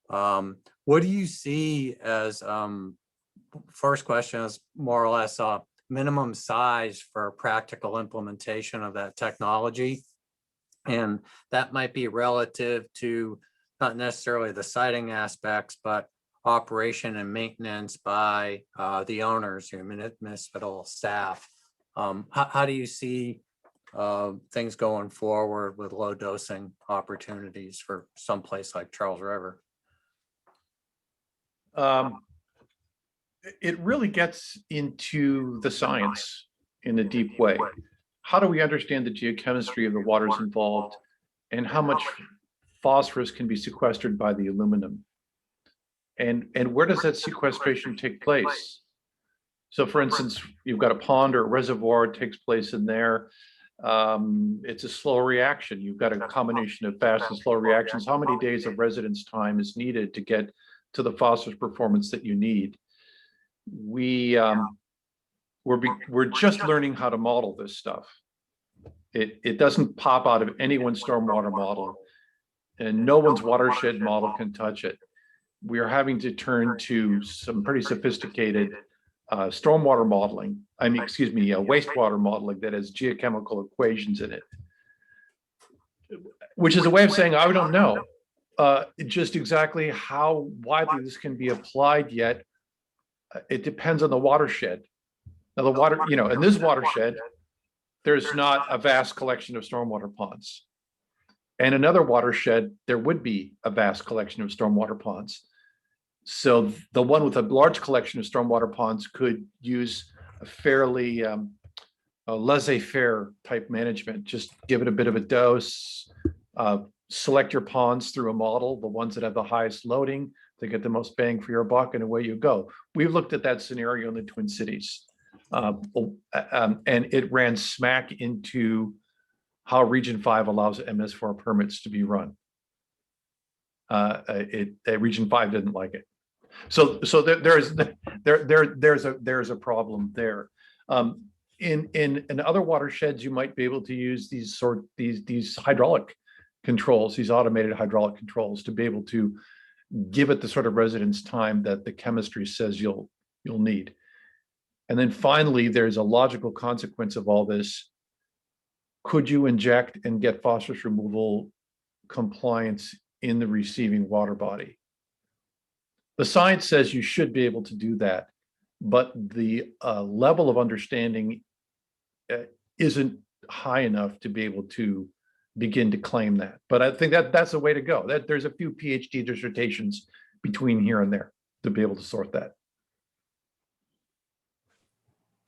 what do you see as, first question is more or less a minimum size for practical implementation of that technology? And that might be relative to not necessarily the siting aspects, but operation and maintenance by the owners, your municipal staff. How do you see things going forward with low dosing opportunities for someplace like Charles River? It really gets into the science in a deep way. How do we understand the geochemistry of the waters involved and how much phosphorus can be sequestered by the aluminum? And where does that sequestration take place? So for instance, you've got a pond or a reservoir, it takes place in there. It's a slow reaction. You've got a combination of fast and slow reactions. How many days of residence time is needed to get to the phosphorus performance that you need? We we're just learning how to model this stuff. It doesn't pop out of anyone's stormwater model, and no one's watershed model can touch it. We are having to turn to some pretty sophisticated stormwater modeling. Wastewater modeling that has geochemical equations in it, which is a way of saying I don't know just exactly how widely this can be applied yet. It depends on the watershed. Now the water, in this watershed, there's not a vast collection of stormwater ponds. And another watershed, there would be a vast collection of stormwater ponds. So the one with a large collection of stormwater ponds could use a fairly laissez-faire type management. Just give it a bit of a dose, select your ponds through a model, the ones that have the highest loading to get the most bang for your buck, and away you go. We've looked at that scenario in the Twin Cities, and it ran smack into how Region 5 allows MS4 permits to be run. Region 5 didn't like it. So there's a problem there. In other watersheds, you might be able to use these hydraulic controls, these automated hydraulic controls, to be able to give it the sort of residence time that the chemistry says you'll need. And then finally, there's a logical consequence of all this. Could you inject and get phosphorus removal compliance in the receiving water body? The science says you should be able to do that, but the level of understanding isn't high enough to be able to begin to claim that. But I think that's a way to go. That there's a few PhD dissertations between here and there to be able to sort that.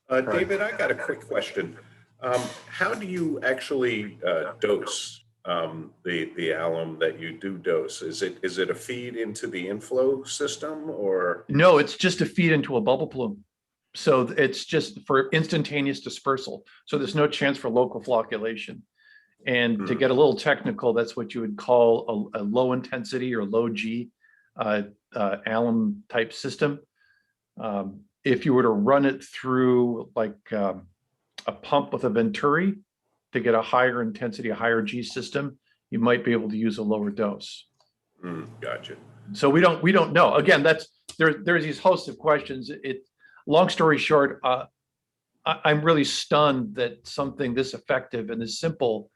David, I got a quick question. How do you actually dose the alum that you do dose? Is it a feed into the inflow system, or? No, it's just a feed into a bubble plume. So it's just for instantaneous dispersal. So there's no chance for local flocculation. And to get a little technical, that's what you would call a low intensity or low G alum type system. If you were to run it through like a pump with a venturi to get a higher intensity, a higher G system, you might be able to use a lower dose. Gotcha. So we don't know. Again, there's these hosts of questions. Long story short, I'm really stunned that something this effective and this simple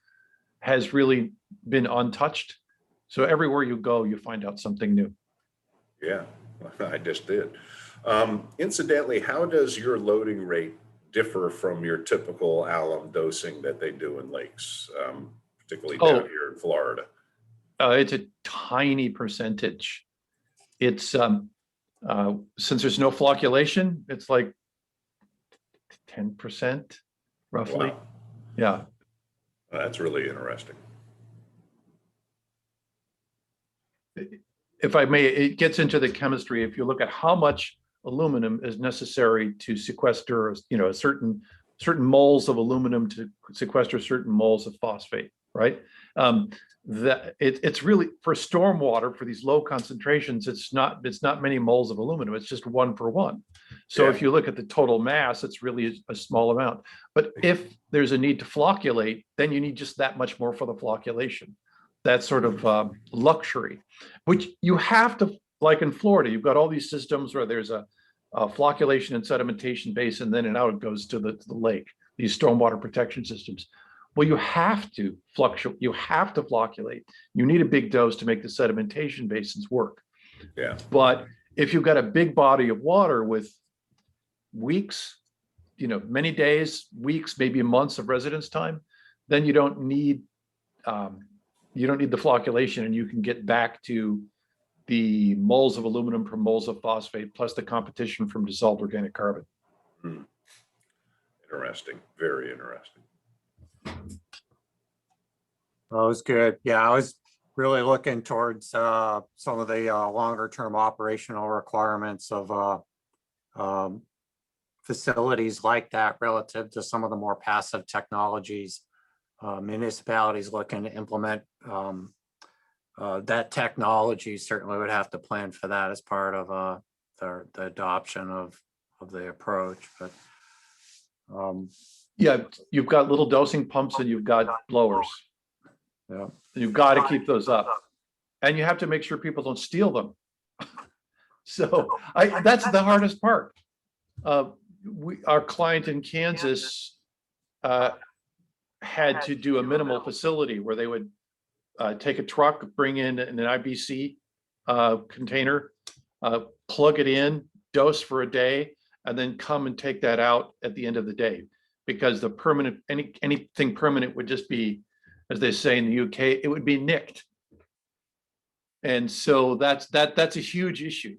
has really been untouched. So everywhere you go, you find out something new. Yeah, I just did. Incidentally, how does your loading rate differ from your typical alum dosing that they do in lakes, particularly down here in Florida? It's a tiny percentage. It's since there's no flocculation, it's like 10% roughly. Wow. Yeah. That's really interesting. If I may, it gets into the chemistry. If you look at how much aluminum is necessary to sequester, a certain moles of aluminum to sequester certain moles of phosphate, right? It's really for stormwater, for these low concentrations, it's not many moles of aluminum. It's just 1 for 1. So if you look at the total mass, it's really a small amount. But if there's a need to flocculate, then you need just that much more for the flocculation. That's sort of luxury, which you have to, like in Florida, you've got all these systems where there's a flocculation and sedimentation basin, then and out it goes to the lake, these stormwater protection systems. Well, you have to fluctuate, you have to flocculate. You need a big dose to make the sedimentation basins work. Yeah. But if you've got a big body of water with weeks, many days, weeks, maybe months of residence time, then you don't need the flocculation, and you can get back to the moles of aluminum per moles of phosphate plus the competition from dissolved organic carbon. Interesting. Very interesting. That was good. Yeah, I was really looking towards some of the longer term operational requirements of facilities like that relative to some of the more passive technologies. Municipalities looking to implement that technology certainly would have to plan for that as part of the adoption of the approach. But Yeah, you've got little dosing pumps and you've got blowers. Yeah. You've got to keep those up. And you have to make sure people don't steal them. So that's the hardest part. Our client in Kansas had to do a minimal facility where they would take a truck, bring in an IBC container, plug it in, dose for a day, and then come and take that out at the end of the day. Because the permanent, anything permanent would just be, as they say in the UK, it would be nicked. And so that's a huge issue.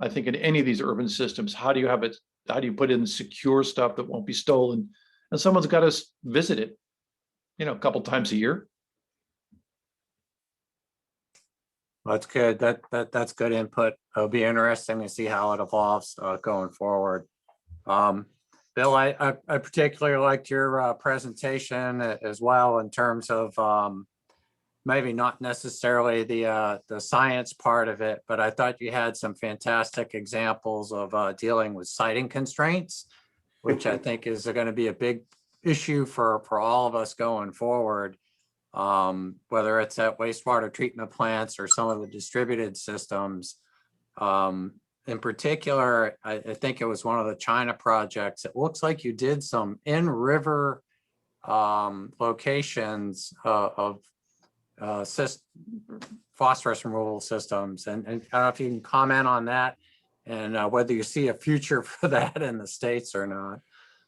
I think in any of these urban systems, how do you have it? How do you put in secure stuff that won't be stolen? And someone's got to visit it, a couple times a year. That's good. That's good input. It'll be interesting to see how it evolves going forward. Bill, I particularly liked your presentation as well in terms of maybe not necessarily the science part of it, but I thought you had some fantastic examples of dealing with siting constraints, which I think is going to be a big issue for all of us going forward, whether it's at wastewater treatment plants or some of the distributed systems. In particular, I think it was one of the China projects. It looks like you did some in-river locations of phosphorus removal systems. And I don't know if you can comment on that and whether you see a future for that in the States or not.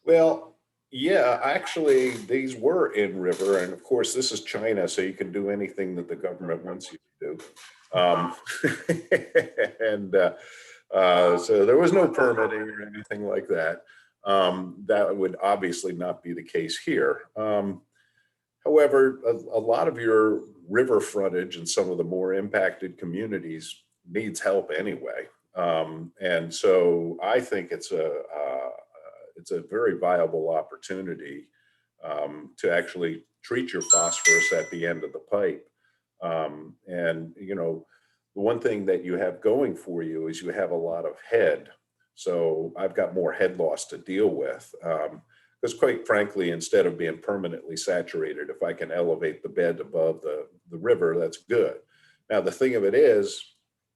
Well, yeah, actually, these were in river. And of course, this is China, so you can do anything that the government wants you to do. So there was no permitting or anything like that. That would obviously not be the case here. However, a lot of your river frontage in some of the more impacted communities needs help anyway. And so I think it's a very viable opportunity to actually treat your phosphorus at the end of the pipe. And, the one thing that you have going for you is you have a lot of head. So I've got more head loss to deal with. Because quite frankly, instead of being permanently saturated, if I can elevate the bed above the river, that's good. Now, the thing of it is,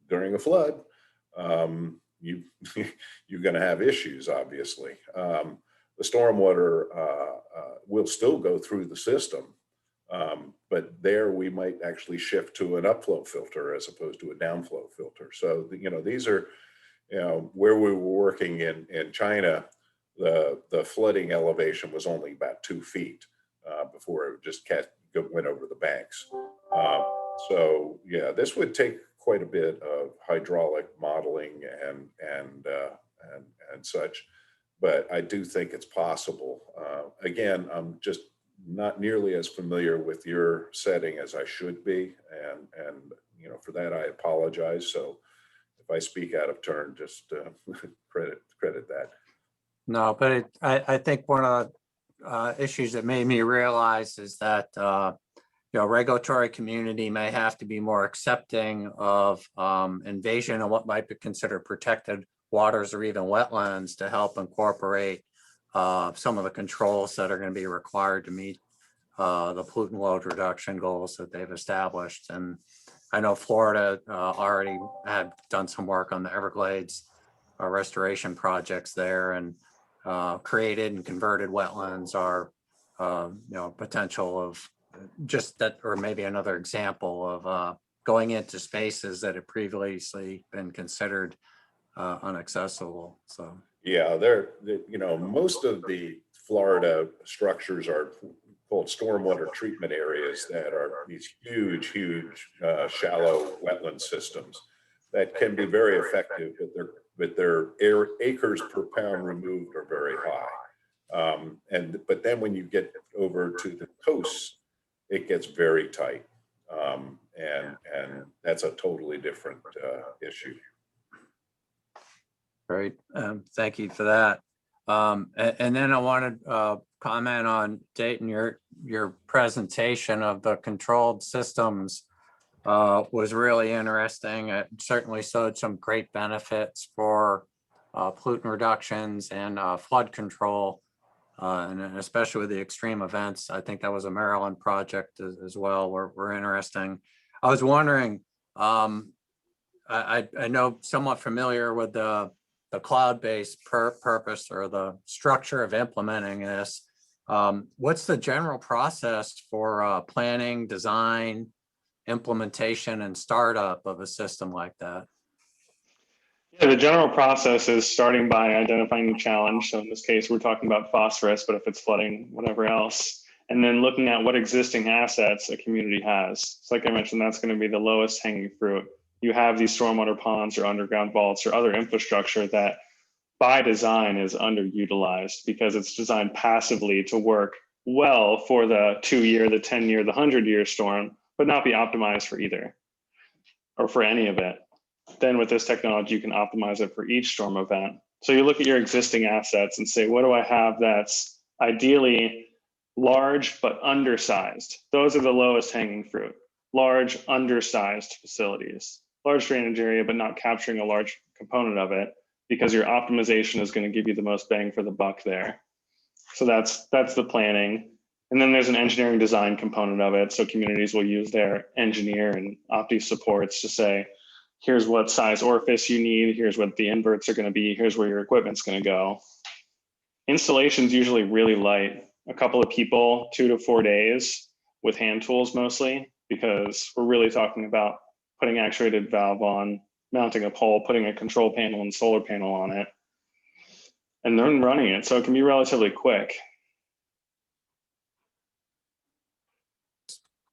during a flood, you're going to have issues, obviously. The stormwater will still go through the system, but there we might actually shift to an upflow filter as opposed to a downflow filter. So, these are, where we were working in China, the flooding elevation was only about 2 feet before it just went over the banks. So yeah, this would take quite a bit of hydraulic modeling and such, but I do think it's possible. Again, I'm just not nearly as familiar with your setting as I should be, and for that I apologize. So if I speak out of turn, just credit that. No, but I think one of the issues that made me realize is that regulatory community may have to be more accepting of invasion of what might be considered protected waters or even wetlands to help incorporate some of the controls that are going to be required to meet the pollutant load reduction goals that they've established. And I know Florida already had done some work on the Everglades restoration projects there, and created and converted wetlands are potential of just that, or maybe another example of going into spaces that have previously been considered inaccessible. So yeah, most of the Florida structures are called stormwater treatment areas that are these huge shallow wetland systems that can be very effective, but their acres per pound removed are very high. But then when you get over to the coast, it gets very tight. And that's a totally different issue. Great. Thank you for that. And then I wanted to comment on, Dayton, your presentation of the controlled systems was really interesting. It certainly showed some great benefits for pollutant reductions and flood control. And especially with the extreme events. I think that was a Maryland project as well, were interesting. I was wondering, I know somewhat familiar with the cloud-based purpose or the structure of implementing this. What's the general process for planning, design, implementation, and startup of a system like that? Yeah, the general process is starting by identifying the challenge. So in this case, we're talking about phosphorus, but if it's flooding, whatever else, and then looking at what existing assets a community has. So like I mentioned, that's going to be the lowest hanging fruit. You have these stormwater ponds or underground vaults or other infrastructure that by design is underutilized because it's designed passively to work well for the 2-year, the 10-year, the 100-year storm, but not be optimized for either or for any of it. Then with this technology, you can optimize it for each storm event. So you look at your existing assets and say, what do I have that's ideally large but undersized? Those are the lowest hanging fruit. Large, undersized facilities. Large drainage area, but not capturing a large component of it, because your optimization is going to give you the most bang for the buck there. So that's the planning. And then there's an engineering design component of it. So communities will use their engineer and Opti supports to say, here's what size orifice you need, here's what the inverts are going to be, here's where your equipment's going to go. Installation's usually really light, a couple of people, 2 to 4 days with hand tools mostly, because we're really talking about putting actuated valve on, mounting a pole, putting a control panel and solar panel on it, and then running it. So it can be relatively quick.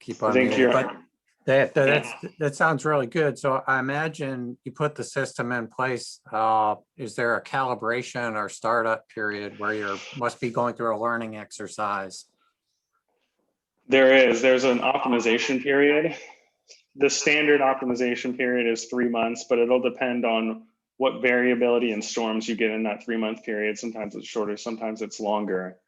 Keep on I think meeting, you're, but that sounds really good. So I imagine you put the system in place. Is there a calibration or startup period where you must be going through a learning exercise? there's an optimization period. The standard optimization period is 3 months, but it'll depend on what variability in storms you get in that 3-month period. Sometimes it's shorter, sometimes it's longer.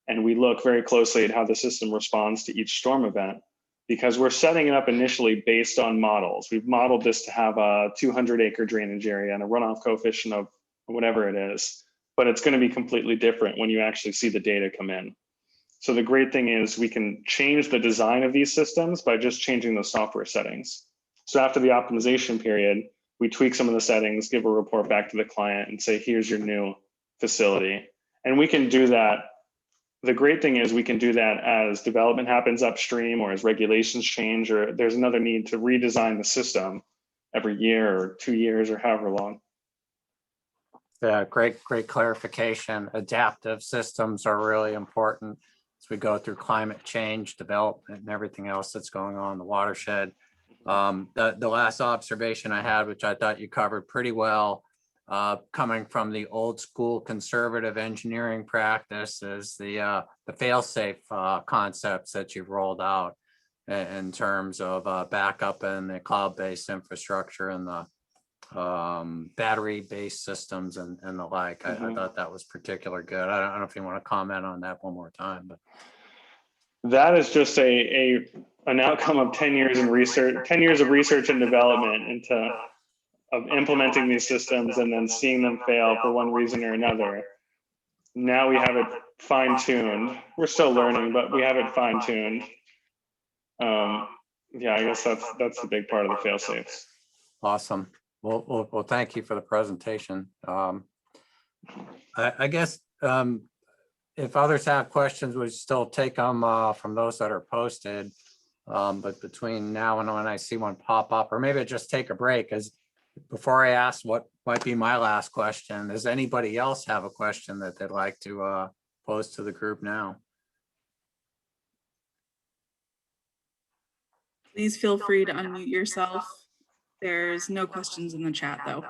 And we look very closely at how the system responds to each storm event, because we're setting it up initially based on models. We've modeled this to have a 200-acre drainage area and a runoff coefficient of whatever it is, but it's going to be completely different when you actually see the data come in. So the great thing is we can change the design of these systems by just changing the software settings. So after the optimization period, we tweak some of the settings, give a report back to the client and say, here's your new facility. And we can do that. The great thing is we can do that as development happens upstream or as regulations change, or there's another need to redesign the system every year or 2 years or however long. Great clarification. Adaptive systems are really important as we go through climate change, development, and everything else that's going on in the watershed. The last observation I had, which I thought you covered pretty well, coming from the old school conservative engineering practice, is the fail-safe concepts that you've rolled out in terms of backup and the cloud-based infrastructure and the battery-based systems and the like. I thought that was particularly good. I don't know if you want to comment on that one more time, but that is just an outcome of 10 years in research, 10 years of research and development of implementing these systems and then seeing them fail for one reason or another. Now we have it fine-tuned. We're still learning, but we have it fine-tuned. Yeah, I guess that's the big part of the fail-safes. awesome. Well, thank you for the presentation. I guess if others have questions, we still take them from those that are posted. But between now and when I see one pop up, or maybe I just take a break, as before I ask what might be my last question, does anybody else have a question that they'd like to pose to the group now? Please feel free to unmute yourself. There's no questions in the chat though.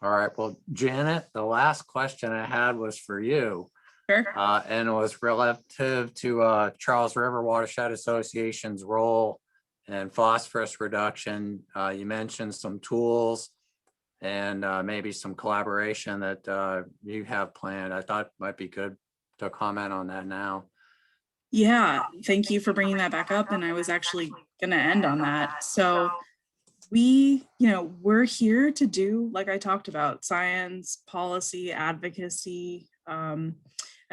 All right, well, Janet, the last question I had was for you. Sure. And it was relative to Charles River Watershed Association's role in phosphorus reduction. You mentioned some tools and maybe some collaboration that you have planned. I thought it might be good to comment on that now. Yeah, thank you for bringing that back up. And I was actually going to end on that. So we're here to do, like I talked about, science, policy, advocacy, and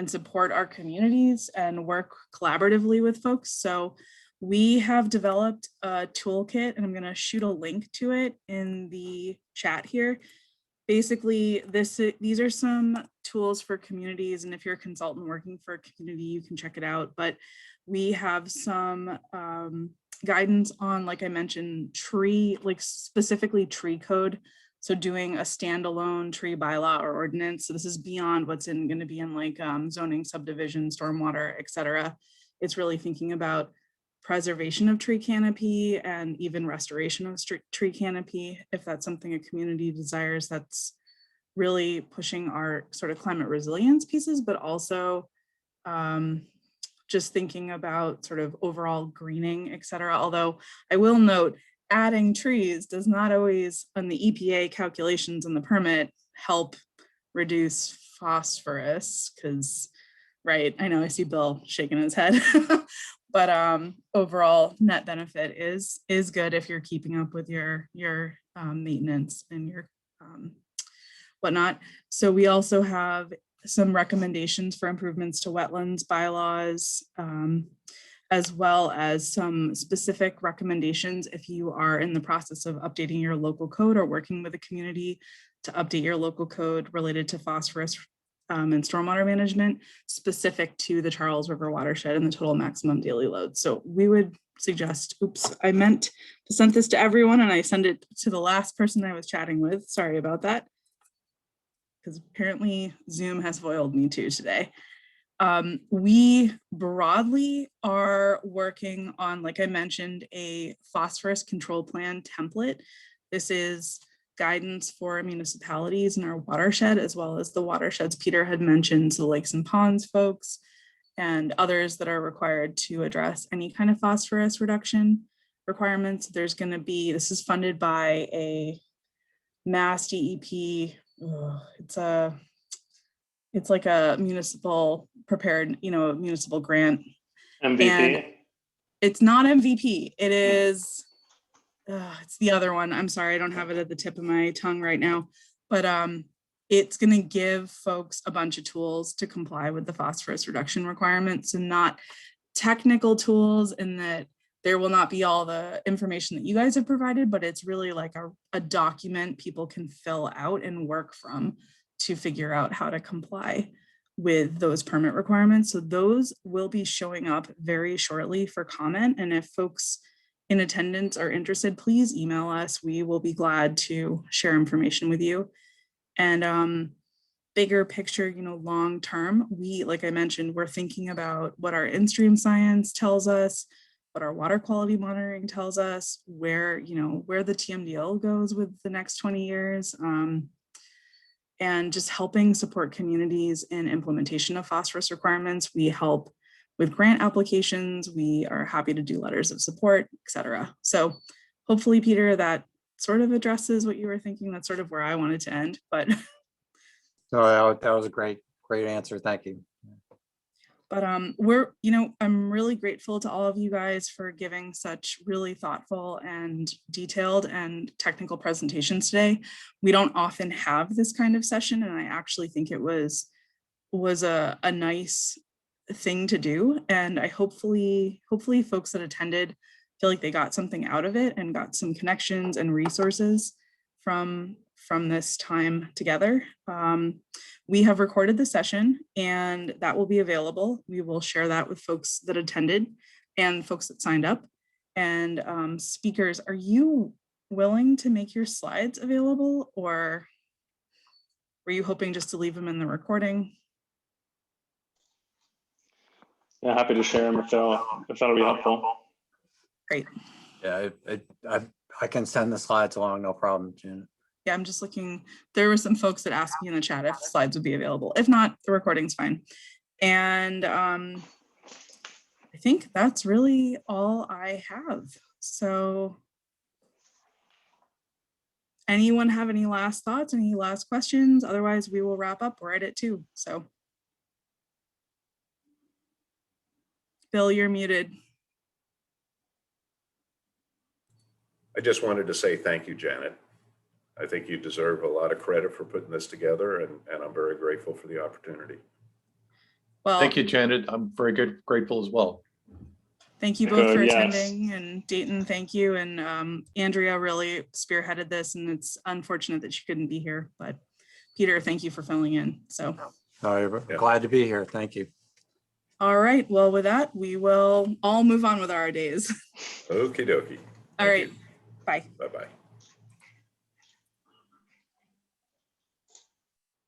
support our communities and work collaboratively with folks. So we have developed a toolkit, and I'm going to shoot a link to it in the chat here. Basically, these are some tools for communities, and if you're a consultant working for a community, you can check it out. But we have some guidance on, like I mentioned, specifically tree code. So doing a standalone tree bylaw or ordinance. So this is beyond what's going to be in like zoning, subdivision, stormwater, et cetera. It's really thinking about preservation of tree canopy and even restoration of tree canopy, if that's something a community desires. That's really pushing our sort of climate resilience pieces, but also just thinking about sort of overall greening, et cetera. Although I will note, adding trees does not always, on the EPA calculations and the permit, help reduce phosphorus, because, right, I know I see Bill shaking his head. But overall net benefit is good if you're keeping up with your maintenance and your whatnot. So we also have some recommendations for improvements to wetlands bylaws, as well as some specific recommendations if you are in the process of updating your local code or working with a community to update your local code related to phosphorus and stormwater management specific to the Charles River Watershed and the total maximum daily load. So we would suggest, oops, I meant to send this to everyone and I send it to the last person I was chatting with. Sorry about that. Because apparently Zoom has foiled me too today. We broadly are working on, like I mentioned, a phosphorus control plan template. This is guidance for municipalities in our watershed, as well as the watersheds Peter had mentioned, so lakes and ponds folks, and others that are required to address any kind of phosphorus reduction requirements. There's going to be, this is funded by a Mass DEP. It's like a municipal prepared, municipal grant. MVP? And it's not MVP. It is, it's the other one. I'm sorry, I don't have it at the tip of my tongue right now, but it's going to give folks a bunch of tools to comply with the phosphorus reduction requirements, and not technical tools in that there will not be all the information that you guys have provided, but it's really like a document people can fill out and work from to figure out how to comply with those permit requirements. So those will be showing up very shortly for comment. And if folks in attendance are interested, please email us. We will be glad to share information with you. And bigger picture, long term, like I mentioned, we're thinking about what our in-stream science tells us, what our water quality monitoring tells us, where the TMDL goes with the next 20 years. And just helping support communities in implementation of phosphorus requirements. We help with grant applications. We are happy to do letters of support, et cetera. So hopefully, Peter, that sort of addresses what you were thinking. That's sort of where I wanted to end, but. So that was a great answer. Thank you. But I'm really grateful to all of you guys for giving such really thoughtful and detailed and technical presentations today. We don't often have this kind of session, and I actually think it was a nice thing to do. And I hopefully folks that attended feel like they got something out of it and got some connections and resources from this time together. We have recorded the session and that will be available. We will share that with folks that attended and folks that signed up. And speakers, are you willing to make your slides available, or were you hoping just to leave them in the recording? Yeah, happy to share them if that'll be helpful. Great. Yeah, I can send the slides along, no problem, Janet. Yeah, I'm just looking. There were some folks that asked me in the chat if slides would be available. If not, the recording's fine. And I think that's really all I have. So anyone have any last thoughts, any last questions? Otherwise, we will wrap up. We're at it too. So Bill, you're muted. I just wanted to say thank you, Janet. I think you deserve a lot of credit for putting this together, and I'm very grateful for the opportunity. Well, Thank you, Janet. I'm very grateful as well. thank you both for Good, yes. attending, and Dayton, thank you. And Andrea really spearheaded this, and it's unfortunate that she couldn't be here, but Peter, thank you for filling in. So, Yeah. Glad to be here. Thank you. all right. Well, with that, we will all move on with our days. Okie dokie. All right. Bye. Bye-bye.